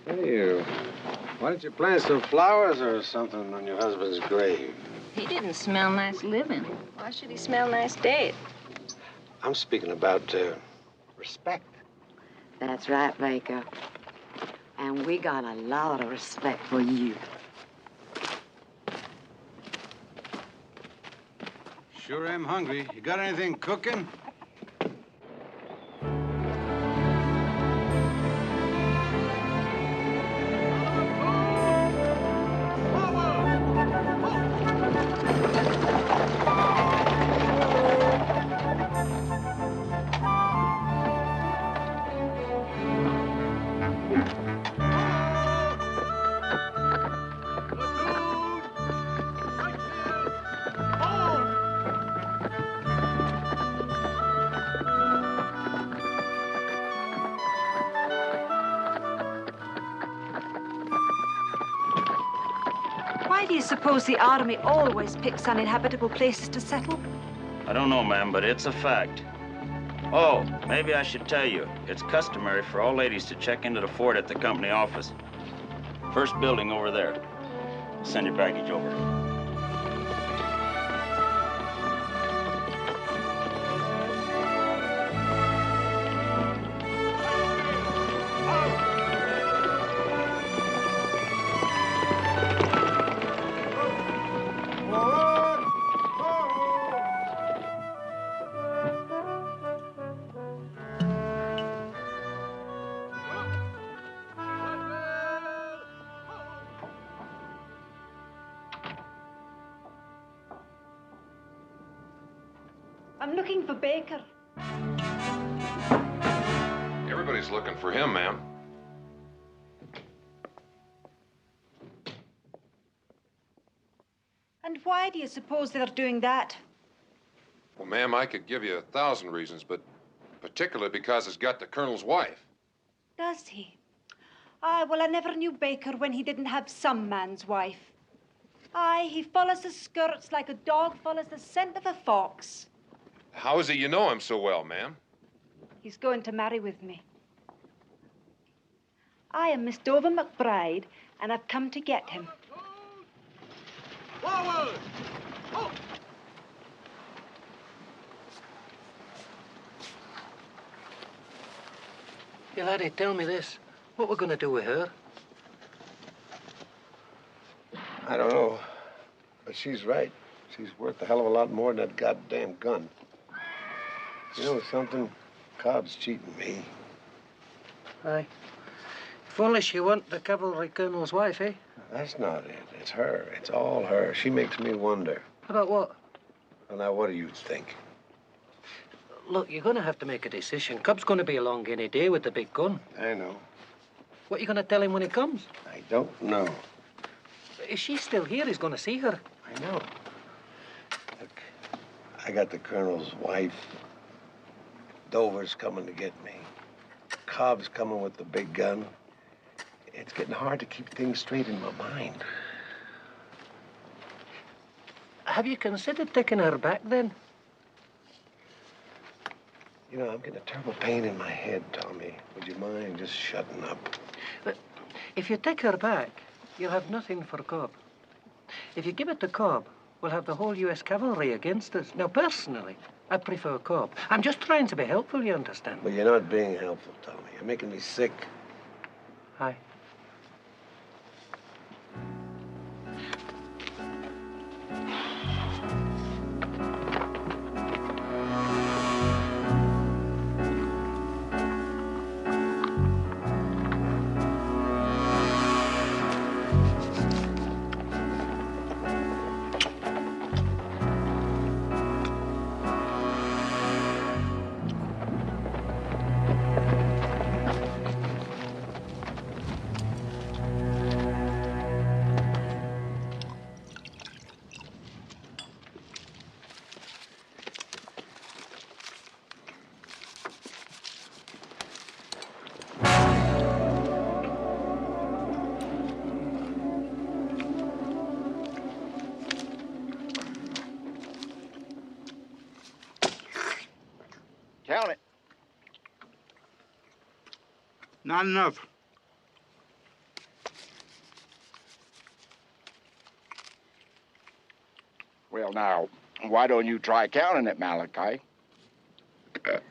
Speaker 6: Hey, why don't you plant some flowers or something on your husband's grave?
Speaker 21: He didn't smell nice living. Why should he smell nice dead?
Speaker 6: I'm speaking about respect.
Speaker 17: That's right, Baker. And we got a lot of respect for you.
Speaker 9: Sure am hungry. You got anything cooking?
Speaker 11: Why do you suppose the army always picks uninhabitable places to settle?
Speaker 22: I don't know, ma'am, but it's a fact. Oh, maybe I should tell you, it's customary for all ladies to check into the fort at the company office. First building over there. Send your baggage over.
Speaker 11: I'm looking for Baker.
Speaker 3: Everybody's looking for him, ma'am.
Speaker 11: And why do you suppose they're doing that?
Speaker 3: Well, ma'am, I could give you 1,000 reasons, but particularly because it's got the colonel's wife.
Speaker 11: Does he? Aye, well, I never knew Baker when he didn't have some man's wife. Aye, he follows the skirts like a dog follows the scent of a fox.
Speaker 3: How is it you know him so well, ma'am?
Speaker 11: He's going to marry with me. I am Miss Dover McBride, and I've come to get him.
Speaker 4: Forward! Oh.
Speaker 12: Hey, laddie, tell me this. What we're gonna do with her?
Speaker 6: I don't know, but she's right. She's worth a hell of a lot more than that goddamn gun. You know something? Cobb's cheating me.
Speaker 12: Aye. If only she weren't the cavalry colonel's wife, eh?
Speaker 6: That's not it. It's her. It's all her. She makes me wonder.
Speaker 12: About what?
Speaker 6: Well, now, what do you think?
Speaker 12: Look, you're going to have to make a decision. Cub's going to be along any day with the big gun.
Speaker 6: I know.
Speaker 12: What are you going to tell him when he comes?
Speaker 6: I don't know.
Speaker 12: If she's still here, he's going to see her.
Speaker 6: I know. Look, I got the colonel's wife. Dover's coming to get me. Cobb's coming with the big gun. It's getting hard to keep things straight in my mind.
Speaker 12: Have you considered taking her back, then?
Speaker 6: You know, I'm getting a terrible pain in my head, Tommy. Would you mind just shutting up?
Speaker 12: But if you take her back, you'll have nothing for Cobb. If you give it to Cobb, we'll have the whole U.S. cavalry against us. Now, personally, I prefer Cobb. I'm just trying to be helpful, you understand?
Speaker 6: But you're not being helpful, Tommy. You're making me sick.
Speaker 12: Hi.
Speaker 13: Count it.
Speaker 9: Not enough.
Speaker 16: Well, now, why don't you try counting it, Malachi?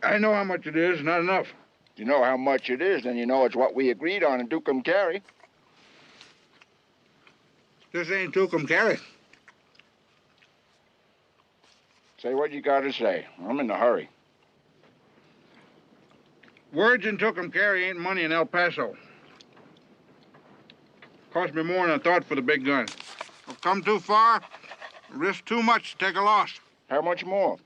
Speaker 9: I know how much it is, not enough.
Speaker 16: You know how much it is, then you know it's what we agreed on in Dukem Carry.
Speaker 9: This ain't Tucum Carry.
Speaker 16: Say what you gotta say. I'm in a hurry.
Speaker 9: Words in Tucum Carry ain't money in El Paso. Cost me more than I thought for the big gun. I've come too far, risk too much to take a loss.
Speaker 16: How much more?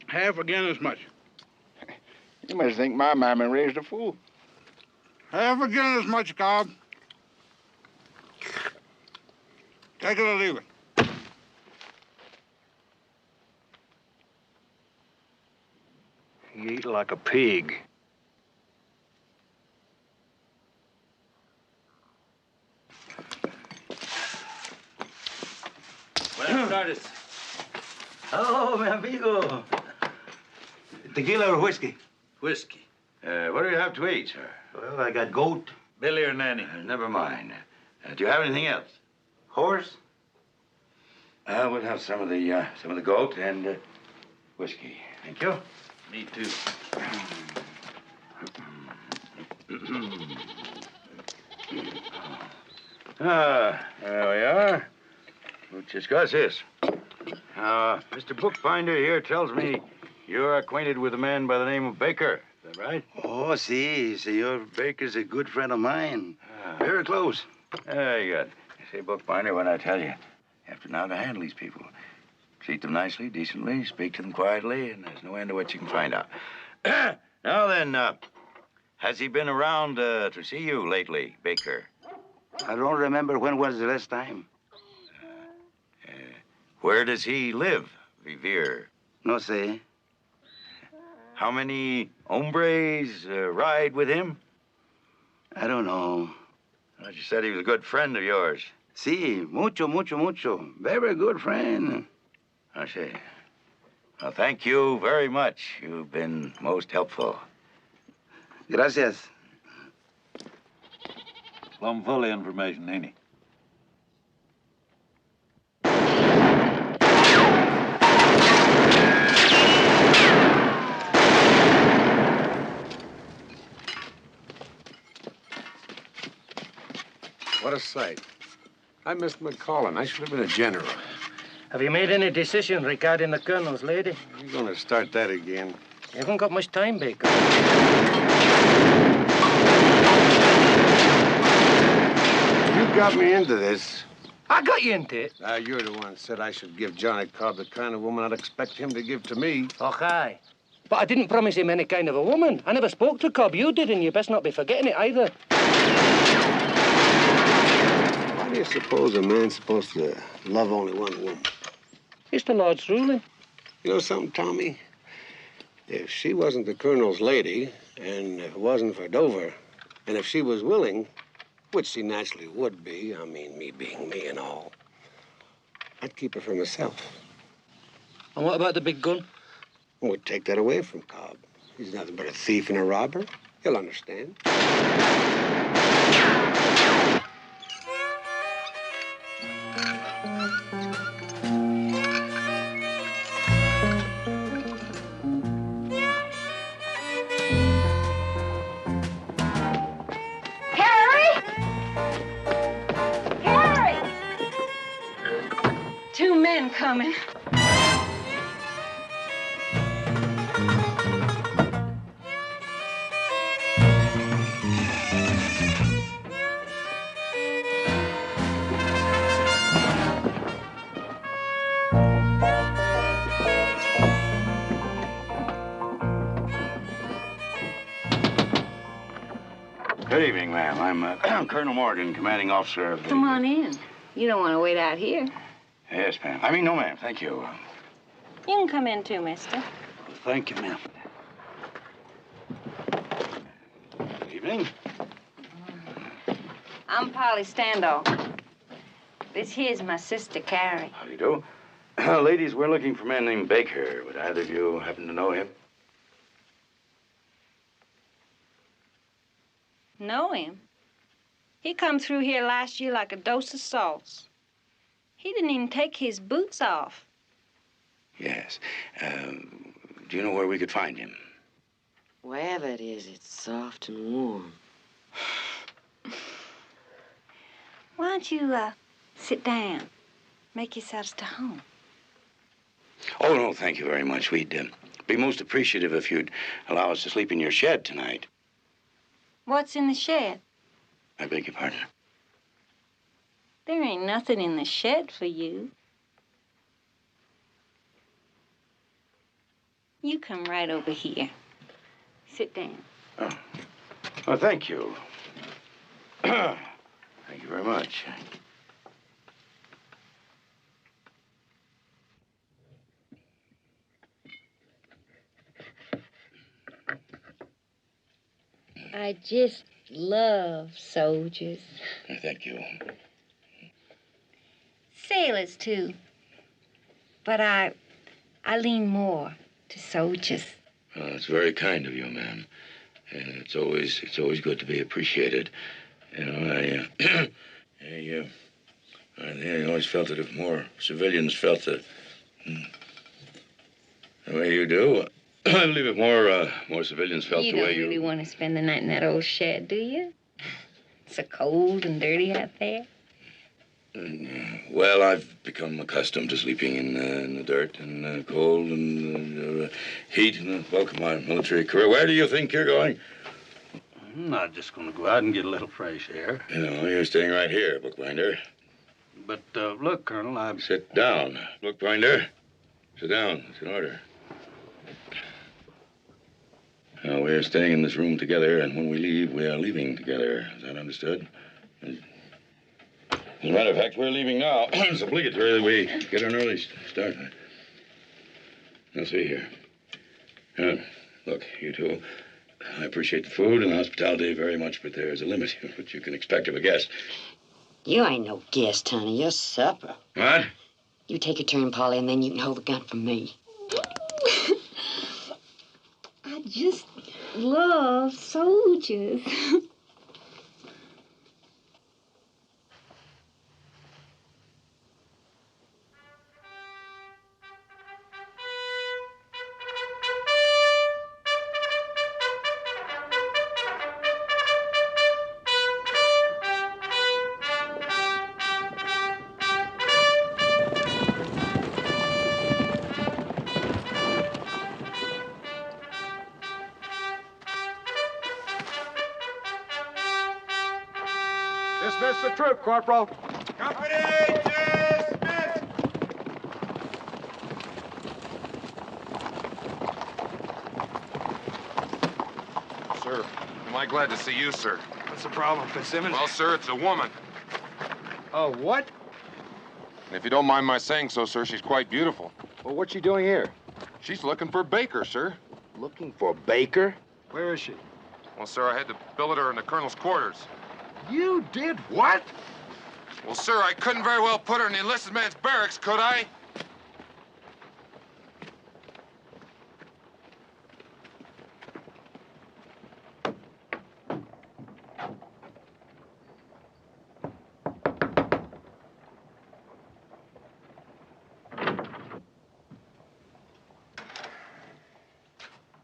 Speaker 9: Half again as much.
Speaker 16: You must think my mammy raised a fool.
Speaker 9: Half again as much, Cobb. Take it or leave it.
Speaker 8: You eat like a pig.
Speaker 22: Buenas tardes.
Speaker 10: Oh, mi amigo. Tequila or whiskey?
Speaker 22: Whiskey. What do you have to eat, sir?
Speaker 10: Well, I got goat.
Speaker 22: Billy or Nanny?
Speaker 2: Never mind. Do you have anything else?
Speaker 10: Horse?
Speaker 2: We'll have some of the goat and whiskey. Thank you.
Speaker 22: Me too.
Speaker 2: There we are. Let's discuss this. Mr. Bookbinder here tells me you're acquainted with a man by the name of Baker. Is that right?
Speaker 10: Oh, si. Senor Baker's a good friend of mine. Very close.
Speaker 2: Very good. Say, Bookbinder, what I tell you, you have to know how to handle these people. Treat them nicely, decently, speak to them quietly, and there's no end to what you can find out. Now then, has he been around to see you lately, Baker?
Speaker 10: I don't remember when was the last time.
Speaker 2: Where does he live, Revere?
Speaker 10: No sé.
Speaker 2: How many hombres ride with him?
Speaker 10: I don't know.
Speaker 2: Well, you said he was a good friend of yours.
Speaker 10: Si, mucho. Very good friend.
Speaker 2: I see. Well, thank you very much. You've been most helpful.
Speaker 10: Gracias.
Speaker 5: Plumb full of information, ain't he?
Speaker 6: What a sight. I missed McCollum. I should have been a general.
Speaker 12: Have you made any decision regarding the colonel's lady?
Speaker 6: You're going to start that again.
Speaker 12: You haven't got much time, Baker.
Speaker 6: You got me into this.
Speaker 8: I got you into it.
Speaker 6: You're the one that said I should give Johnny Cobb the kind of woman I'd expect him to give to me.
Speaker 12: Okay. But I didn't promise him any kind of a woman. I never spoke to Cobb. You did, and you best not be forgetting it either.
Speaker 6: Why do you suppose a man's supposed to love only one woman?
Speaker 12: It's the Lord's ruling.
Speaker 6: You know something, Tommy? If she wasn't the Colonel's lady, and if it wasn't for Dover, and if she was willing, which she naturally would be, I mean, me being me and all, I'd keep her for myself.
Speaker 12: And what about the big gun?
Speaker 6: We'd take that away from Cobb. He's nothing but a thief and a robber. He'll understand.
Speaker 21: Two men coming.
Speaker 2: Good evening, ma'am. I'm Colonel Morgan, commanding officer of the...
Speaker 21: Come on in. You don't want to wait out here.
Speaker 2: Yes, ma'am. I mean, no, ma'am. Thank you.
Speaker 21: You can come in too, mister.
Speaker 2: Thank you, ma'am. Good evening.
Speaker 21: I'm Polly Standoff. This here's my sister, Carrie.
Speaker 2: How do you do? Ladies, we're looking for a man named Baker. Would either of you happen to know him?
Speaker 21: Know him? He come through here last year like a dose of salts. He didn't even take his boots off.
Speaker 2: Yes. Do you know where we could find him?
Speaker 17: Wherever it is, it's soft and warm.
Speaker 21: Why don't you, sit down? Make yourselves to home.
Speaker 2: Oh, no, thank you very much. We'd be most appreciative if you'd allow us to sleep in your shed tonight.
Speaker 21: What's in the shed?
Speaker 2: I beg your pardon?
Speaker 21: There ain't nothing in the shed for you. You come right over here. Sit down.
Speaker 2: Oh, well, thank you. Thank you very much.
Speaker 21: I just love soldiers.
Speaker 2: Thank you.
Speaker 21: Sailors, too. But I lean more to soldiers.
Speaker 2: Well, it's very kind of you, ma'am. And it's always good to be appreciated. You know, I always felt that if more civilians felt the way you do, I believe if more civilians felt
Speaker 21: You
Speaker 2: the way
Speaker 21: don't really want to spend the night in that old shed, do you? It's so cold and dirty out there.
Speaker 2: Well, I've become accustomed to sleeping in the dirt and cold and heat and the bulk of my military career. Where do you think you're going?
Speaker 5: I'm not just going to go out and get a little fresh air.
Speaker 2: You know, you're staying right here, bookbinder.
Speaker 5: But, look, Colonel, I'm...
Speaker 2: Sit down, bookbinder. Sit down. It's an order. Now, we're staying in this room together, and when we leave, we are leaving together. Is that understood? As a matter of fact, we're leaving now. It's obligatory that we get an early start. Now, see here. Look, you two, I appreciate the food and the hospitality very much, but there's a limit to what you can expect of a guest.
Speaker 17: You ain't no guest, honey. You're supper.
Speaker 2: What?
Speaker 17: You take your turn, Polly, and then you can hold the gun for me.
Speaker 21: I just love soldiers.
Speaker 3: Dismiss the troop, Corporal.
Speaker 20: Company!
Speaker 3: Am I glad to see you, sir?
Speaker 6: What's the problem, Fitzsimmons?
Speaker 3: Well, sir, it's a woman.
Speaker 6: Oh, what?
Speaker 3: And if you don't mind my saying so, sir, she's quite beautiful.
Speaker 6: Well, what's she doing here?
Speaker 3: She's looking for Baker, sir.
Speaker 6: Looking for Baker? Where is she?
Speaker 3: Well, sir, I had to billet her in the colonel's quarters.
Speaker 6: You did what?
Speaker 3: Well, sir, I couldn't very well put her in the enlisted man's barracks, could I?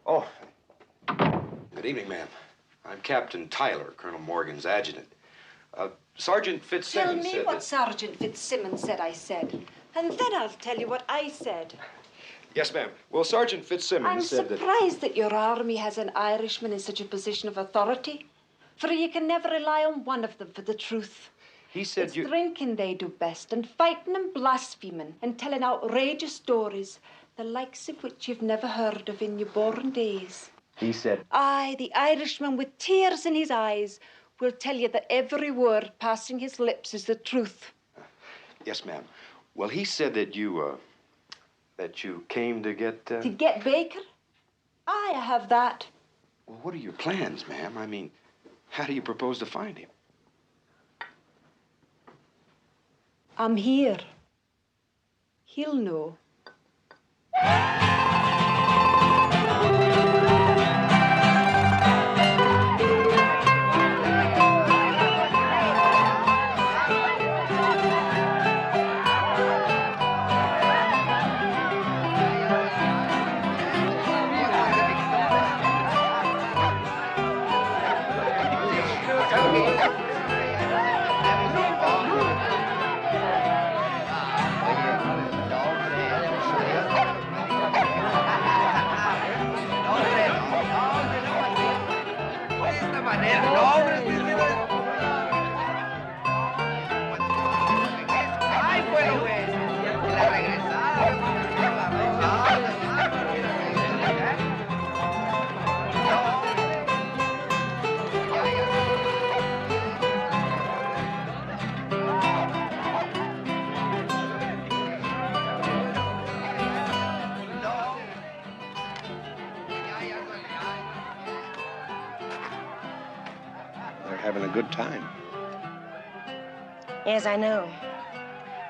Speaker 1: Oh. Good evening, ma'am. I'm Captain Tyler, Colonel Morgan's adjutant. Sergeant
Speaker 11: Tell
Speaker 1: Fitzsimmons
Speaker 11: me
Speaker 1: said
Speaker 11: what
Speaker 1: that...
Speaker 11: Sergeant Fitzsimmons said I said, and then I'll tell you what I said.
Speaker 1: Yes, ma'am. Well, Sergeant Fitzsimmons
Speaker 11: I'm
Speaker 1: said that...
Speaker 11: surprised that your army has an Irishman in such a position of authority, for you can never rely on one of them for the truth.
Speaker 1: He said
Speaker 11: It's
Speaker 1: you...
Speaker 11: drinking they do best, and fighting and blaspheming, and telling outrageous stories, the likes of which you've never heard of in your born days.
Speaker 1: He said...
Speaker 11: Aye, the Irishman with tears in his eyes will tell you that every word passing his lips is the truth.
Speaker 1: Yes, ma'am. Well, he said that you came to get...
Speaker 11: To get Baker? Aye, I have that.
Speaker 1: Well, what are your plans, ma'am? I mean, how do you propose to find him?
Speaker 11: I'm here. He'll know.
Speaker 6: They're having a good time.
Speaker 17: Yes, I know.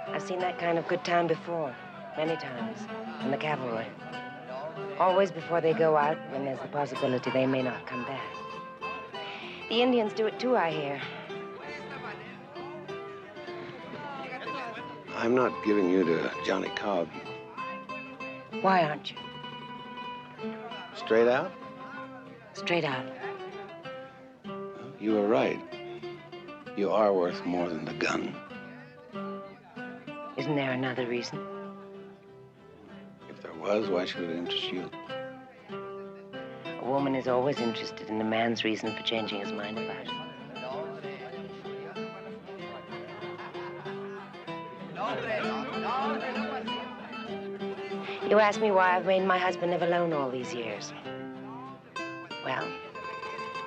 Speaker 17: I've seen that kind of good time before, many times, in the cavalry. Always before they go out, when there's the possibility they may not come back. The Indians do it too, I hear.
Speaker 6: I'm not giving you to Johnny Cobb.
Speaker 17: Why aren't you?
Speaker 6: Straight out?
Speaker 17: Straight out.
Speaker 6: You were right. You are worth more than the gun.
Speaker 17: Isn't there another reason?
Speaker 6: If there was, why should it interest you?
Speaker 17: A woman is always interested in a man's reason for changing his mind about it. You ask me why I've made my husband live alone all these years. Well,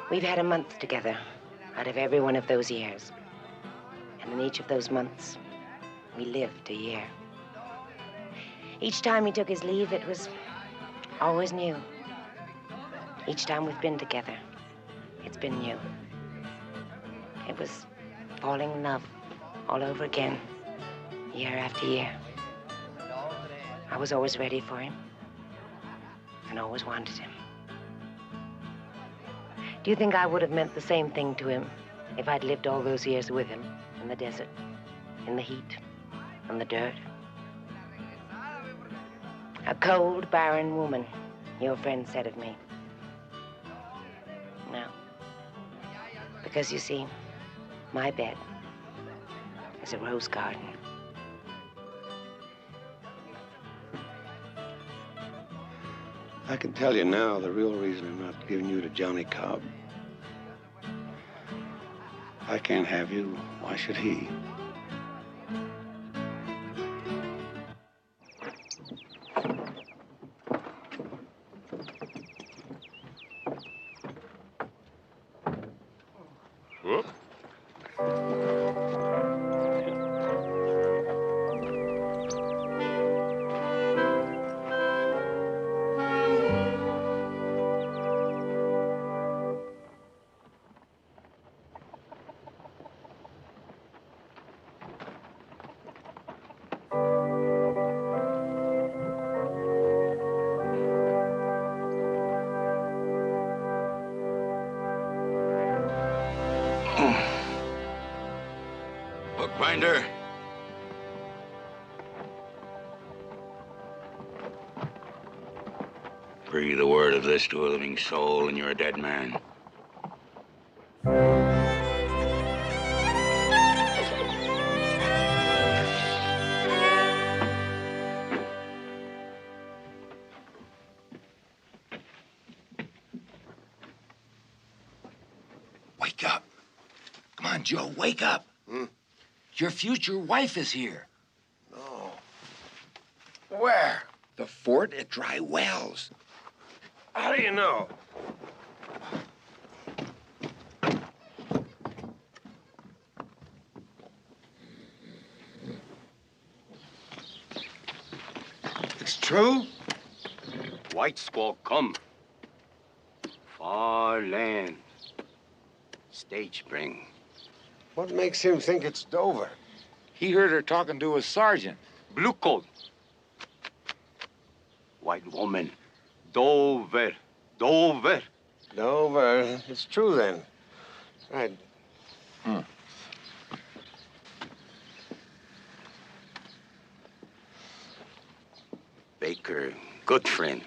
Speaker 17: we've had a month together out of every one of those years. And in each of those months, we lived a year. Each time he took his leave, it was always new. Each time we've been together, it's been new. It was falling in love all over again, year after year. I was always ready for him and always wanted him. Do you think I would have meant the same thing to him if I'd lived all those years with him in the desert, in the heat, on the dirt? A cold, barren woman, your friend said of me. No. Because you see, my bed is a rose garden.
Speaker 6: I can tell you now the real reason I'm not giving you to Johnny Cobb. I can't have you. Why should he?
Speaker 2: find her? Breathe a word of this to a living soul, and you're a dead man.
Speaker 16: Wake up. Come on, Joe, wake up. Your future wife is here.
Speaker 3: No. Where?
Speaker 16: The fort at Dry Wells.
Speaker 3: How do you know?
Speaker 16: It's true?
Speaker 19: White squaw come. Far land. Stage spring.
Speaker 6: What makes him think it's Dover?
Speaker 16: He heard her talking to a sergeant.
Speaker 19: Blue coat. White woman. Dover. Dover.
Speaker 6: Dover. It's true then. Right.
Speaker 19: Baker, good friend.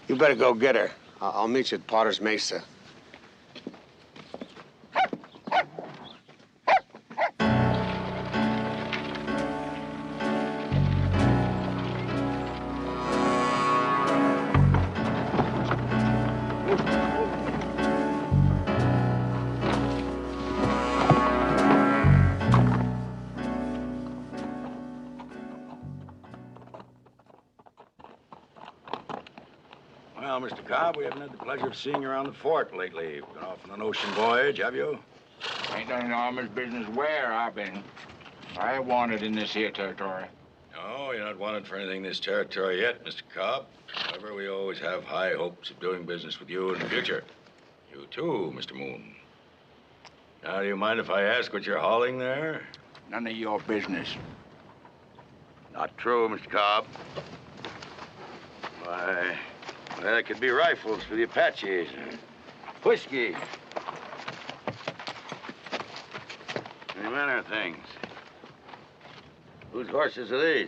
Speaker 6: You better go get her. I'll meet you at Potter's Mesa.
Speaker 2: Well, Mr. Cobb, we haven't had the pleasure of seeing you around the fort lately. You've been off on an ocean voyage, have you?
Speaker 7: Ain't none of his business where I've been. I ain't wanted in this here territory.
Speaker 2: No, you're not wanted for anything in this territory yet, Mr. Cobb. However, we always have high hopes of doing business with you in the future. You too, Mr. Moon. Now, do you mind if I ask what you're hauling there?
Speaker 7: None of your business.
Speaker 2: Not true, Mr. Cobb. Why, well, it could be rifles for the Apaches. Whiskey. Any manner of things. Whose horses are these?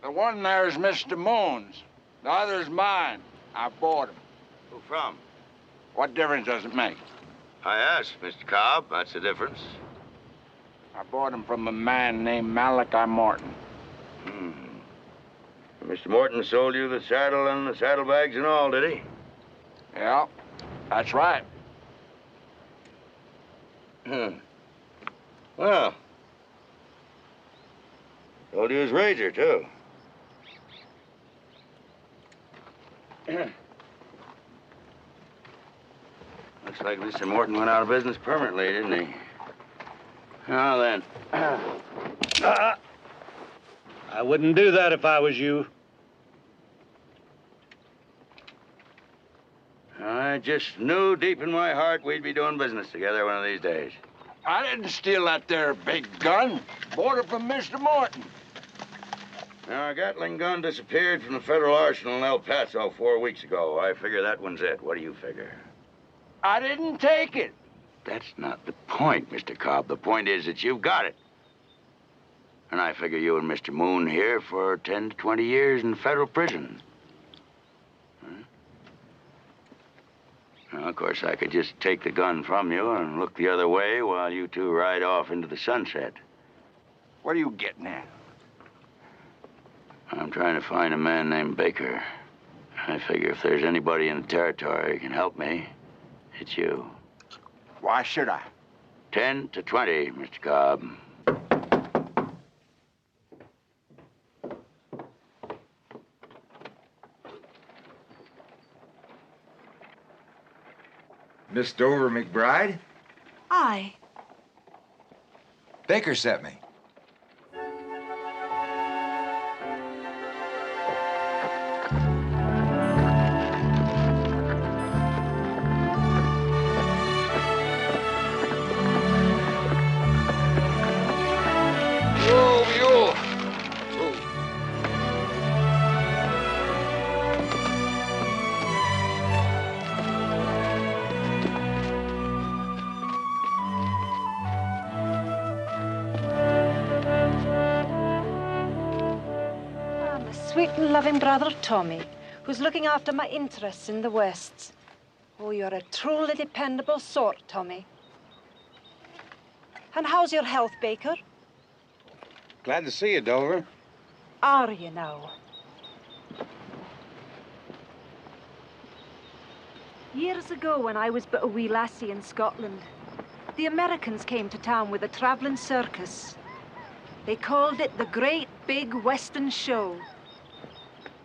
Speaker 7: The one there is Mr. Moon's. The other's mine. I bought him.
Speaker 2: Who from?
Speaker 7: What difference does it make?
Speaker 2: I asked, Mr. Cobb. That's the difference.
Speaker 7: I bought him from a man named Malachi Morton.
Speaker 2: Mr. Morton sold you the saddle and the saddlebags and all, did he?
Speaker 7: Yeah, that's right.
Speaker 2: Well, sold you his razor, too. Looks like Mr. Morton went out of business permanently, didn't he? Now then.
Speaker 5: I wouldn't do that if I was you.
Speaker 2: I just knew deep in my heart we'd be doing business together one of these days.
Speaker 7: I didn't steal that there big gun. Bought it from Mr. Morton.
Speaker 2: Now, our Gatling gun disappeared from the federal arsenal in El Paso 4 weeks ago. I figure that one's it. What do you figure?
Speaker 7: I didn't take it.
Speaker 2: That's not the point, Mr. Cobb. The point is that you've got it. And I figure you and Mr. Moon here for 10 to 20 years in federal prison. Now, of course, I could just take the gun from you and look the other way while you two ride off into the sunset.
Speaker 7: What are you getting at?
Speaker 2: I'm trying to find a man named Baker. I figure if there's anybody in the territory who can help me, it's you.
Speaker 7: Why should I?
Speaker 2: 10 to 20, Mr. Cobb.
Speaker 20: Miss Dover McBride?
Speaker 14: Aye.
Speaker 20: Baker sent me.
Speaker 11: sweet and loving brother Tommy, who's looking after my interests in the West. Oh, you're a truly dependable sort, Tommy. And how's your health, Baker?
Speaker 6: Glad to see you, Dover.
Speaker 11: Are you now? Years ago, when I was but a wee lassie in Scotland, the Americans came to town with a traveling circus. They called it the Great Big Western Show.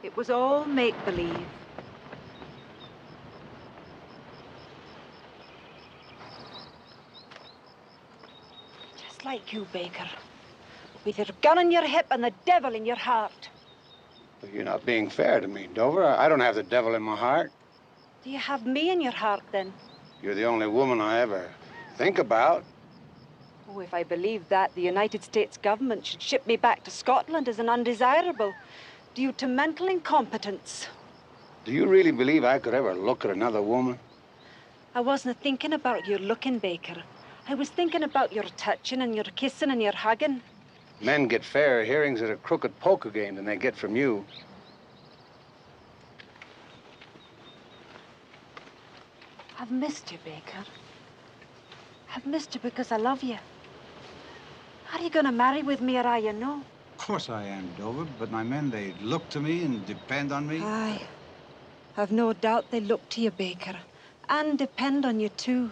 Speaker 11: It was all make-believe. Just like you, Baker. With your gun in your hip and the devil in your heart.
Speaker 6: Well, you're not being fair to me, Dover. I don't have the devil in my heart.
Speaker 11: Do you have me in your heart, then?
Speaker 6: You're the only woman I ever think about.
Speaker 11: Oh, if I believed that, the United States government should ship me back to Scotland as an undesirable due to mental incompetence.
Speaker 6: Do you really believe I could ever look at another woman?
Speaker 11: I wasn't thinking about your looking, Baker. I was thinking about your touching and your kissing and your hugging.
Speaker 6: Men get fairer hearings at a crooked poker game than they get from you.
Speaker 11: I've missed you, Baker. I've missed you because I love you. Are you going to marry with me or are you no?
Speaker 9: Of course I am, Dover, but my men, they look to me and depend on me.
Speaker 11: Aye. I've no doubt they look to you, Baker, and depend on you, too.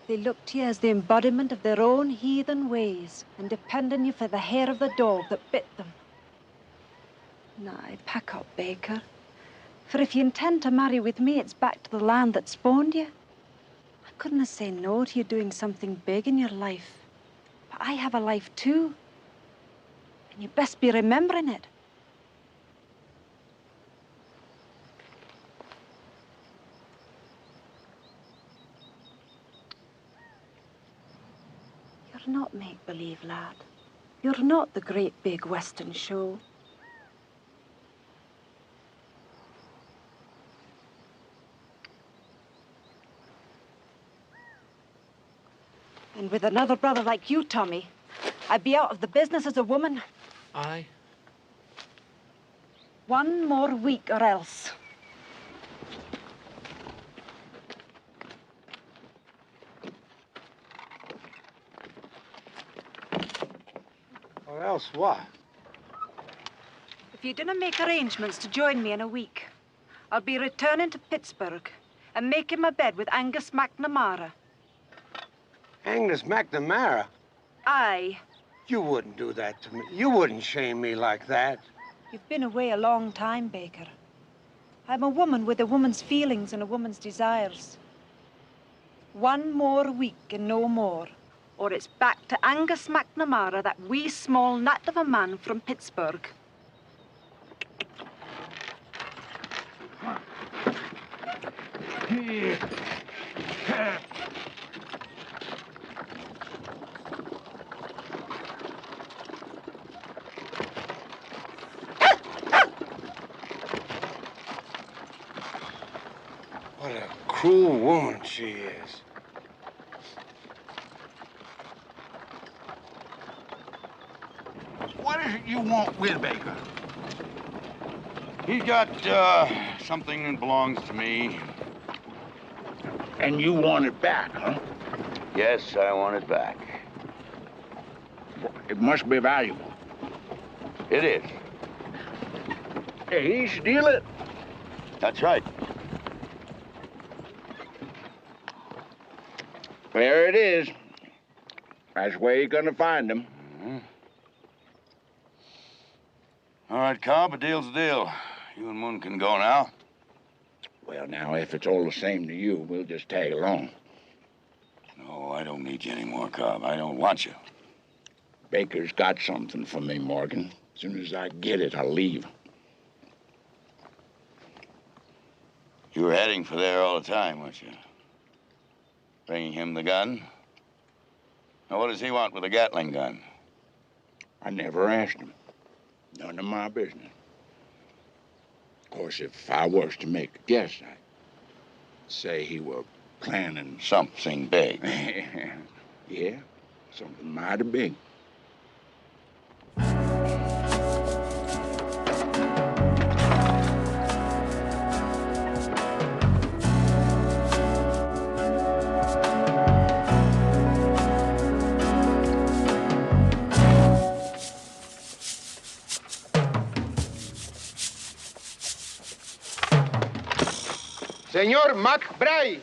Speaker 11: They look to you as the embodiment of their own heathen ways and depend on you for the hair of the dog that bit them. Now, pack up, Baker. For if you intend to marry with me, it's back to the land that spawned you. I couldn't say no to you doing something big in your life. But I have a life, too. And you best be remembering it. You're not make-believe, lad. You're not the great big Western show. And with another brother like you, Tommy, I'd be out of the business as a woman.
Speaker 4: Aye.
Speaker 11: One more week or else.
Speaker 6: Or else what?
Speaker 11: If you didn't make arrangements to join me in a week, I'll be returning to Pittsburgh and making my bed with Angus McNamara.
Speaker 6: Angus McNamara?
Speaker 11: Aye.
Speaker 6: You wouldn't do that to me. You wouldn't shame me like that.
Speaker 11: You've been away a long time, Baker. I'm a woman with a woman's feelings and a woman's desires. One more week and no more, or it's back to Angus McNamara, that wee small nut of a man from Pittsburgh.
Speaker 6: What a cruel woman she is.
Speaker 10: What is it you want with Baker?
Speaker 2: He's got something that belongs to me.
Speaker 7: And you want it back, huh?
Speaker 2: Yes, I want it back.
Speaker 7: It must be valuable.
Speaker 2: It is.
Speaker 7: Hey, he steal it.
Speaker 2: That's right.
Speaker 7: There it is. That's where you're gonna find him.
Speaker 2: Mm-hmm. All right, Cobb, a deal's a deal. You and Moon can go now.
Speaker 7: Well, now, if it's all the same to you, we'll just tag along.
Speaker 2: No, I don't need you anymore, Cobb. I don't want you.
Speaker 7: Baker's got something for me, Morgan. As soon as I get it, I'll leave.
Speaker 2: You were heading for there all the time, weren't you? Bringing him the gun? Now, what does he want with a Gatling gun?
Speaker 7: I never asked him. None of my business. Of course, if I was to make a guess, I'd say he were planning
Speaker 2: something big.
Speaker 7: Yeah, something mighty big.
Speaker 6: Senor McBride.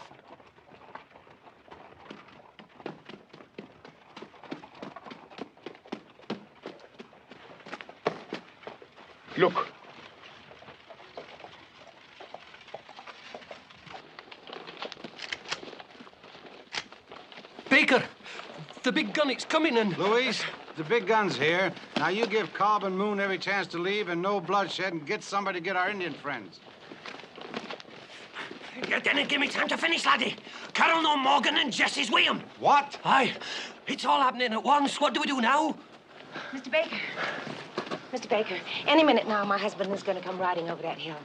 Speaker 6: Look.
Speaker 12: Baker, the big gun, it's coming and...
Speaker 9: Luis, the big gun's here. Now you give Cobb and Moon every chance to leave and no bloodshed and get somebody to get our Indian friends.
Speaker 14: You didn't give me time to finish, laddie. Colonel Morgan and Jesse's with him.
Speaker 9: What?
Speaker 14: Aye. It's all happening at once. What do we do now?
Speaker 17: Mr. Baker. Mr. Baker, any minute now, my husband is going to come riding over that hill.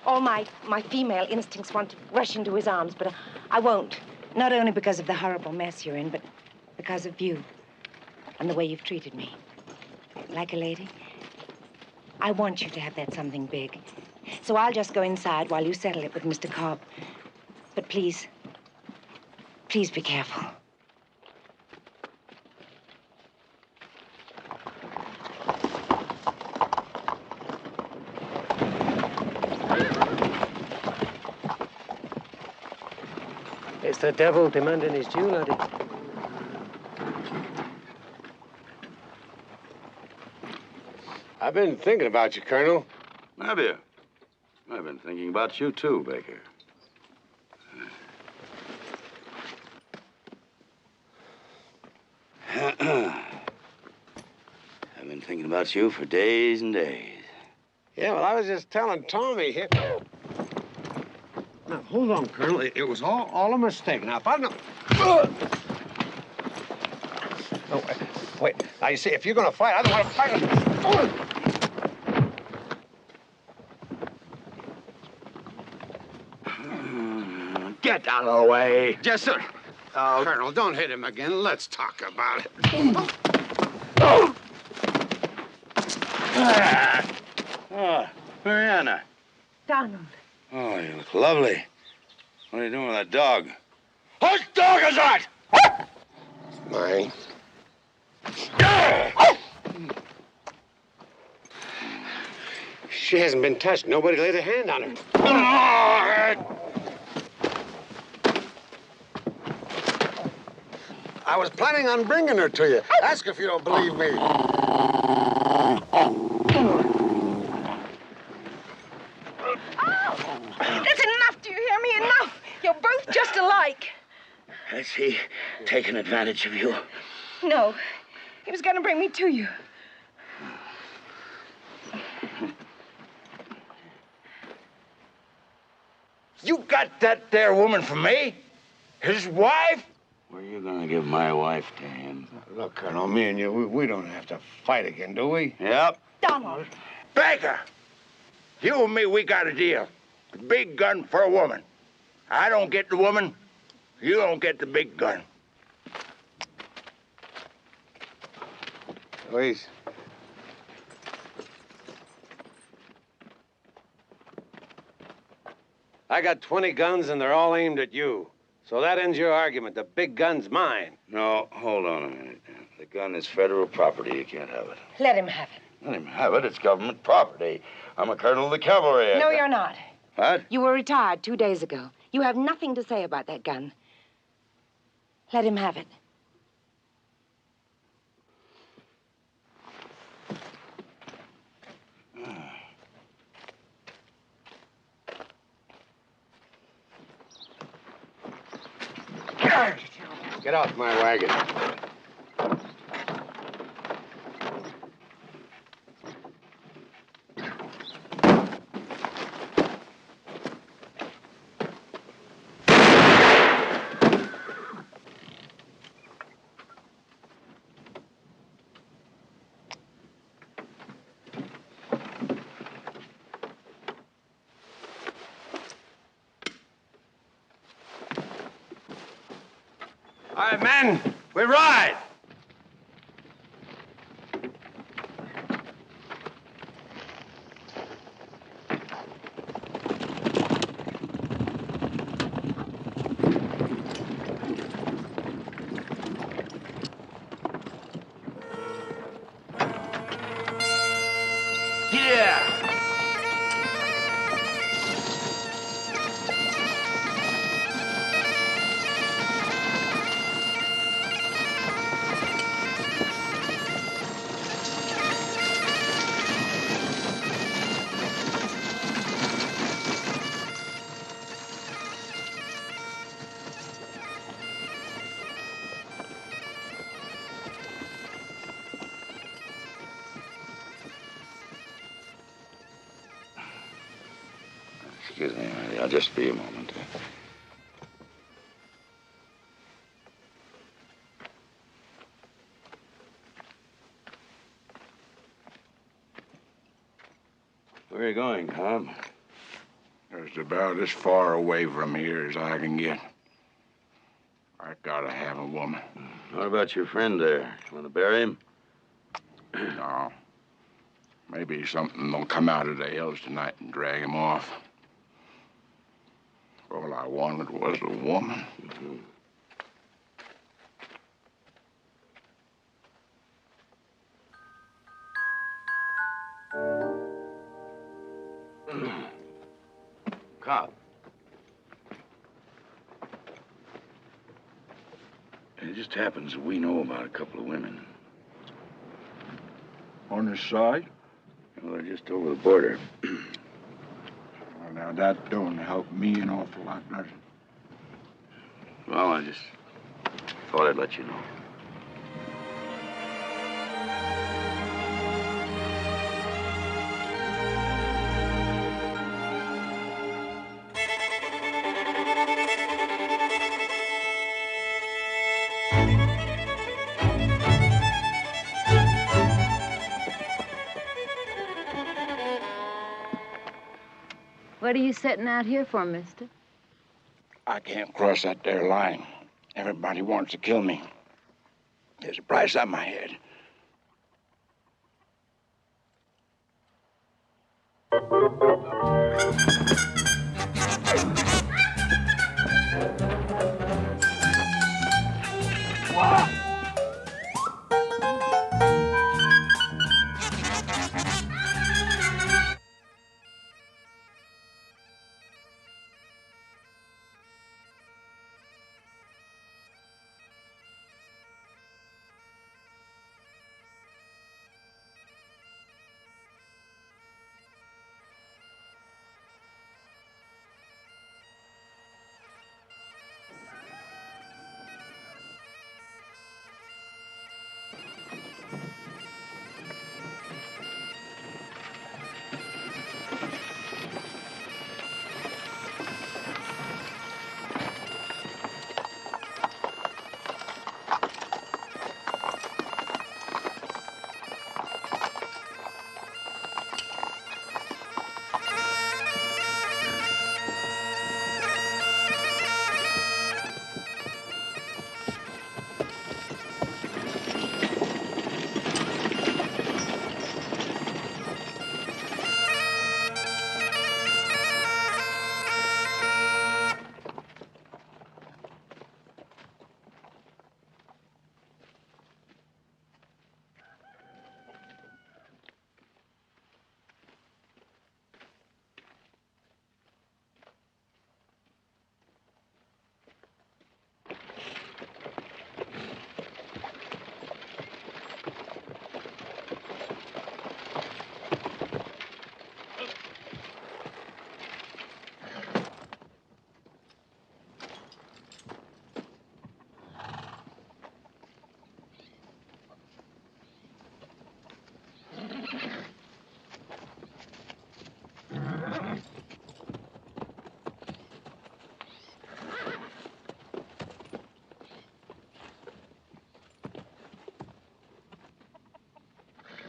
Speaker 17: All my female instincts want to rush into his arms, but I won't. Not only because of the horrible mess you're in, but because of you and the way you've treated me. Like a lady. I want you to have that something big. So I'll just go inside while you settle it with Mr. Cobb. But please be careful.
Speaker 12: It's the devil demanding his due, laddie.
Speaker 6: I've been thinking about you, Colonel.
Speaker 2: Have you? I've been thinking about you, too, Baker. I've been thinking about you for days and days.
Speaker 6: Yeah, well, I was just telling Tommy here. Now, hold on, Colonel. It was all a mistake. Now, if I don't... Oh, wait. Now, you see, if you're going to fight, I don't want to fight.
Speaker 16: Get out of the way.
Speaker 6: Yes, sir. Colonel, don't hit him again. Let's talk about it.
Speaker 2: Oh, Mariana.
Speaker 17: Donald.
Speaker 2: Oh, you look lovely. What are you doing with that dog? Whose dog is that?
Speaker 6: Mine. She hasn't been touched. Nobody laid a hand on her. I was planning on bringing her to you. Ask if you don't believe me.
Speaker 21: That's enough, do you hear me? Enough! You're both just alike.
Speaker 2: Has he taken advantage of you?
Speaker 21: No, he was going to bring me to you.
Speaker 16: You got that there woman from me? His wife?
Speaker 2: Were you gonna give my wife to him?
Speaker 6: Look, Colonel, me and you, we don't have to fight again, do we?
Speaker 2: Yep.
Speaker 21: Donald.
Speaker 16: Baker, you and me, we got a deal. The big gun for a woman. I don't get the woman, you don't get the big gun.
Speaker 6: Luis. I got 20 guns, and they're all aimed at you. So that ends your argument. The big gun's mine.
Speaker 2: No, hold on a minute. The gun is federal property. You can't have it.
Speaker 17: Let him have it.
Speaker 2: Let him have it. It's government property. I'm a colonel of the cavalry.
Speaker 17: No, you're not.
Speaker 2: What?
Speaker 17: You were retired 2 days ago. You have nothing to say about that gun. Let him have it.
Speaker 6: Get off my wagon. All right, men, we ride.
Speaker 2: Excuse me, I'll just be a moment. Where are you going, Tom?
Speaker 7: It's about as far away from here as I can get. I gotta have a woman.
Speaker 2: What about your friend there? You want to bury him?
Speaker 7: No. Maybe something will come out of the hills tonight and drag him off. All I wanted was a woman.
Speaker 2: Cop. It just happens that we know about a couple of women.
Speaker 7: On this side?
Speaker 2: Well, they're just over the border.
Speaker 7: Well, now, that don't help me an awful lot, does it?
Speaker 2: Well, I just thought I'd let you know.
Speaker 15: What are you setting out here for, mister?
Speaker 7: I can't cross that there line. Everybody wants to kill me. There's a price on my head.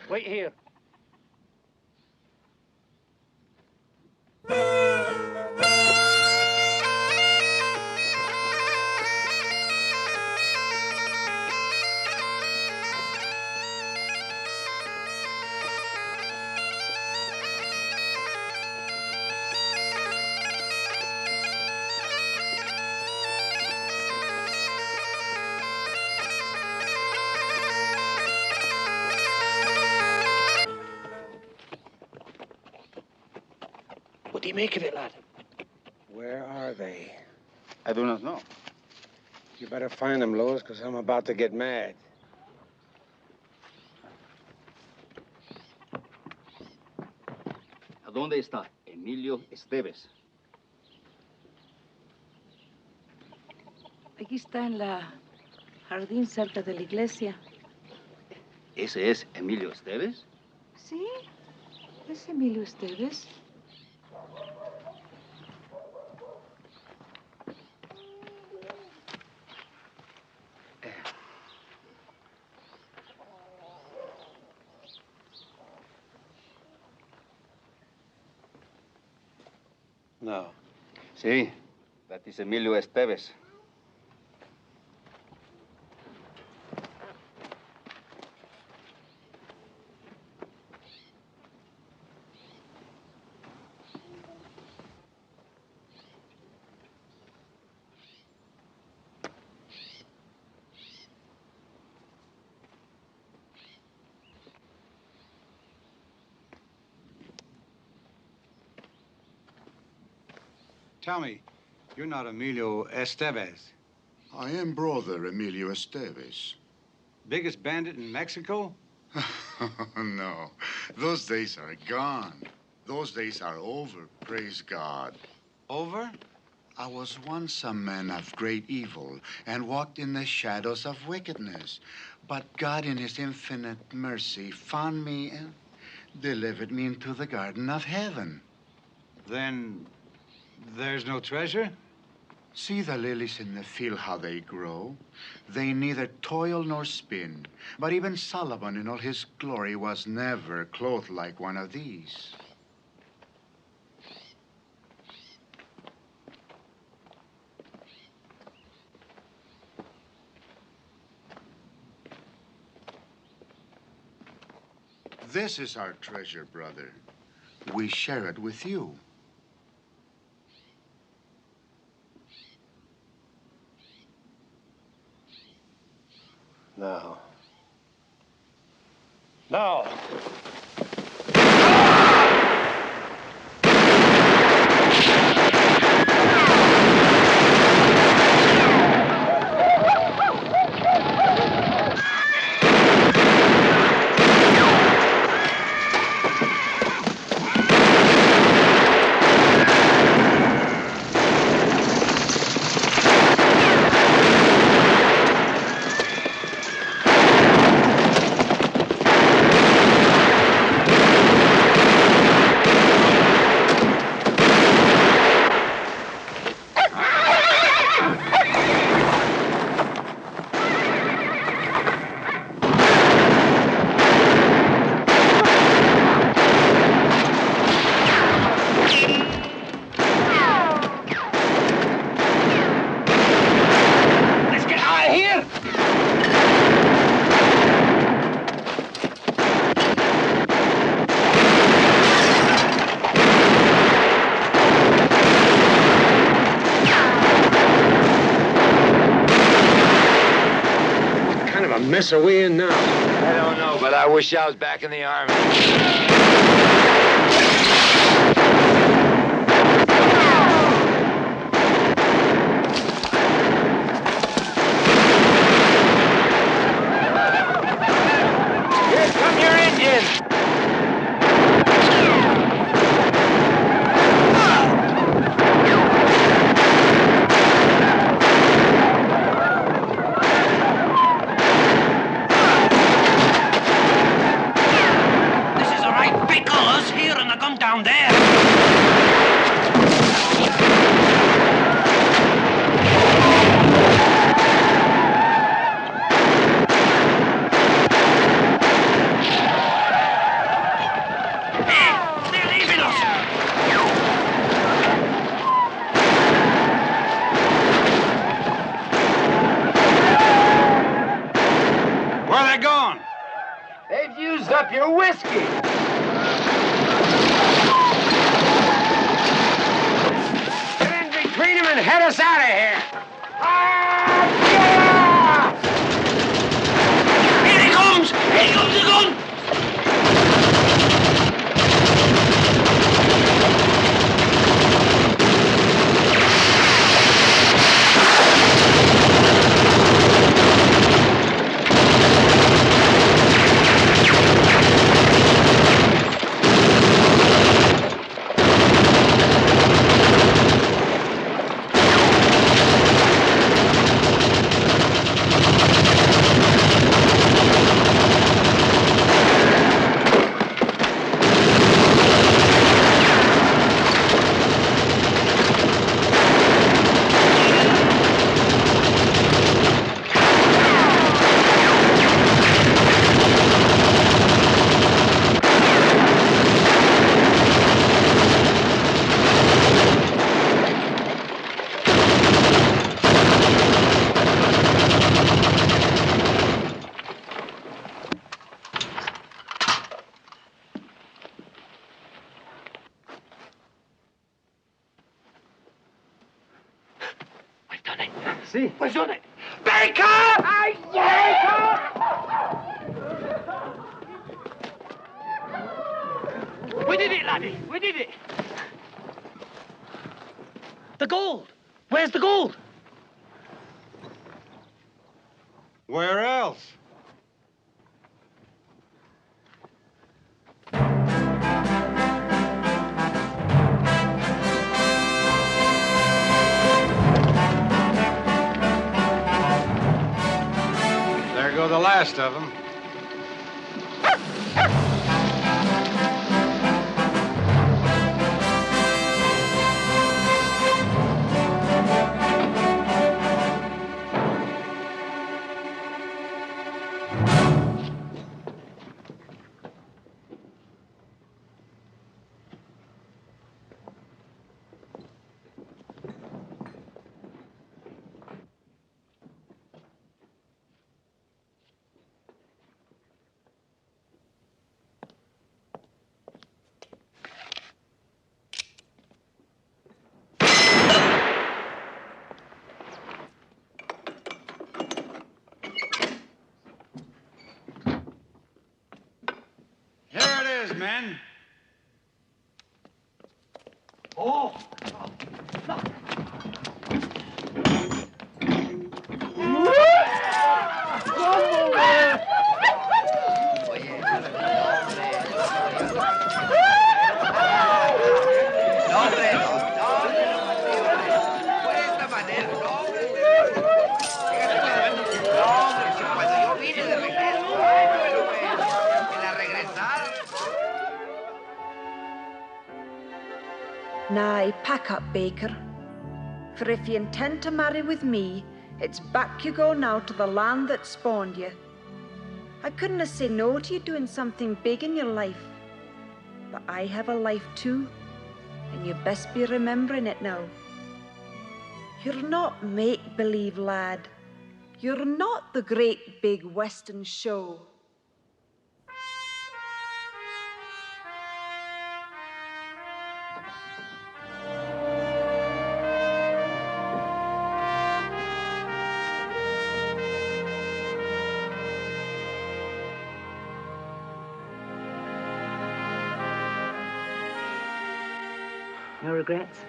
Speaker 6: Wait here.
Speaker 12: What do you make of it, lad?
Speaker 6: Where are they?
Speaker 13: I do not know.
Speaker 6: You better find them, Lois, because I'm about to get mad.
Speaker 13: ¿A dónde está Emilio Esteves?
Speaker 11: Aquí está en la jardín cerca de la iglesia.
Speaker 13: ¿Ese es Emilio Esteves?
Speaker 11: Sí, es Emilio Esteves.
Speaker 13: No. Sí, that is Emilio Estevez.
Speaker 9: Tell me, you're not Emilio Estevez.
Speaker 18: I am brother Emilio Estevez.
Speaker 9: Biggest bandit in Mexico?
Speaker 18: No, those days are gone. Those days are over, praise God.
Speaker 9: Over?
Speaker 18: I was once a man of great evil and walked in the shadows of wickedness. But God in his infinite mercy found me and delivered me into the garden of heaven.
Speaker 9: Then there's no treasure?
Speaker 18: See the lilies in the field, how they grow. They neither toil nor spin. But even Solomon in all his glory was never clothed like one of these. This is our treasure, brother. We share it with you.
Speaker 12: No. No.
Speaker 6: Mess are we in now?
Speaker 20: I don't know, but I wish I was back in the Army. Here come your engines!
Speaker 14: Down there. They're leaving us.
Speaker 9: Where are they going?
Speaker 20: They've used up your whiskey.
Speaker 6: Between them and head us out of here.
Speaker 14: Here he comes! Here comes the gun!
Speaker 19: See?
Speaker 14: Where's on it? Baker! Ay, Baker! We did it, laddie. We did it. The gold. Where's the gold?
Speaker 9: Where else? There go the last of them. Here it is, men.
Speaker 14: Oh.
Speaker 11: Now, pack up, Baker. For if you intend to marry with me, it's back you go now to the land that spawned you. I couldn't have said no to you doing something big in your life. But I have a life too, and you best be remembering it now. You're not make-believe, lad. You're not the great big Western show.
Speaker 17: No regrets?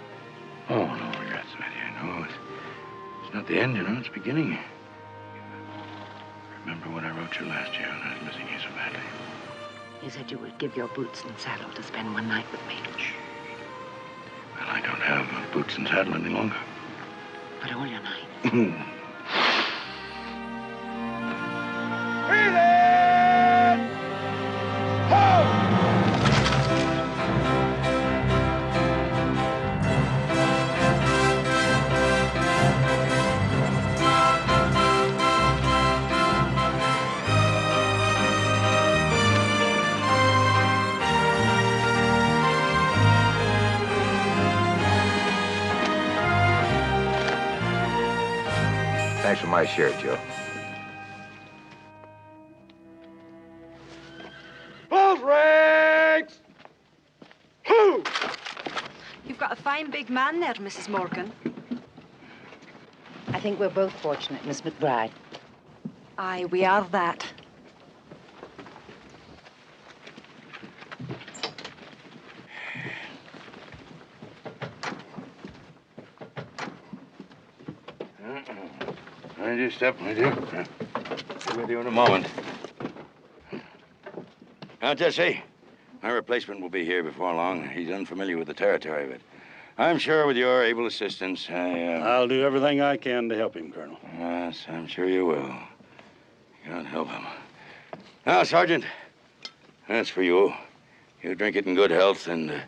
Speaker 2: Oh, no regrets, Matty. I know. It's not the end, you know. It's the beginning. Remember what I wrote you last year when I was missing you so badly?
Speaker 17: You said you would give your boots and saddle to spend one night with me.
Speaker 2: Well, I don't have boots and saddle any longer.
Speaker 17: But all your night.
Speaker 20: Thanks for my share, Joe.
Speaker 11: Both ranks! Who? You've got a fine big man there, Mrs. Morgan.
Speaker 17: I think we're both fortunate, Miss McBride.
Speaker 11: Aye, we are that.
Speaker 2: Mind you, step, my dear. Be with you in a moment. Now, Jesse, my replacement will be here before long. He's unfamiliar with the territory, but I'm sure with your able assistance,
Speaker 5: I'll do everything I can to help him, Colonel.
Speaker 2: Yes, I'm sure you will. God help him. Now, Sergeant, that's for you. You drink it in good health, and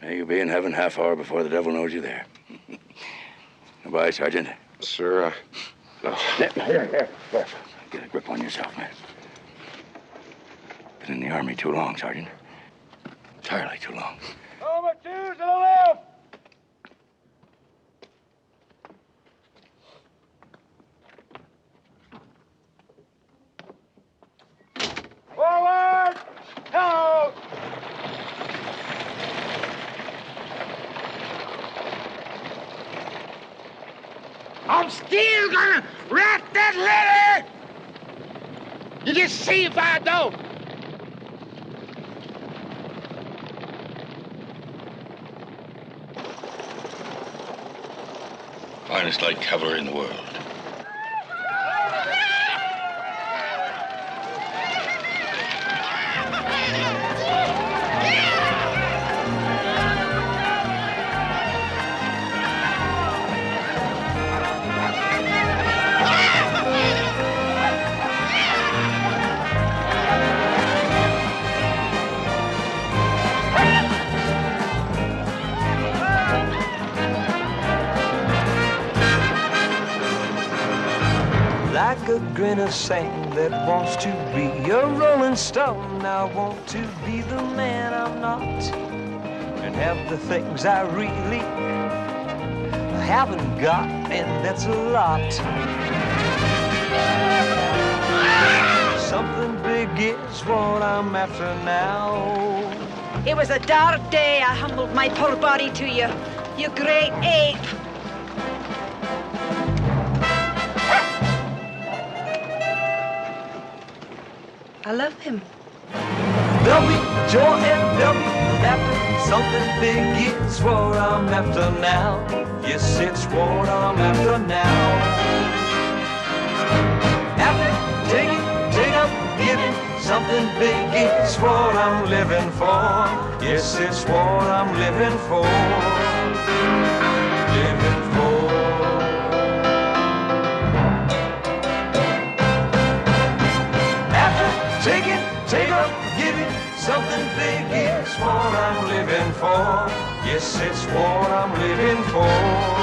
Speaker 2: may you be in heaven half hour before the devil knows you there. Goodbye, Sergeant.
Speaker 3: Sir,
Speaker 2: Here. Get a grip on yourself, man. Been in the Army too long, Sergeant. Entirely too long.
Speaker 14: Number 2 to the left. Forward! Out!
Speaker 4: I'm still gonna write that letter! You just see if I don't.
Speaker 2: Finest light cavalry in the world.
Speaker 8: Like a grain of sand that wants to be a rolling stone. I want to be the man I'm not and have the things I really haven't got, and that's a lot. Something big is what I'm after now.
Speaker 11: It was a dark day I humbled my poor body to you, you great ape. I love him.
Speaker 8: There'll be joy and there'll be laughter. Something big is what I'm after now. Yes, it's what I'm after now. After taking, giving, something big is what I'm living for. Yes, it's what I'm living for. Living for. Take up, giving, something big is what I'm living for. Yes, it's what I'm living for.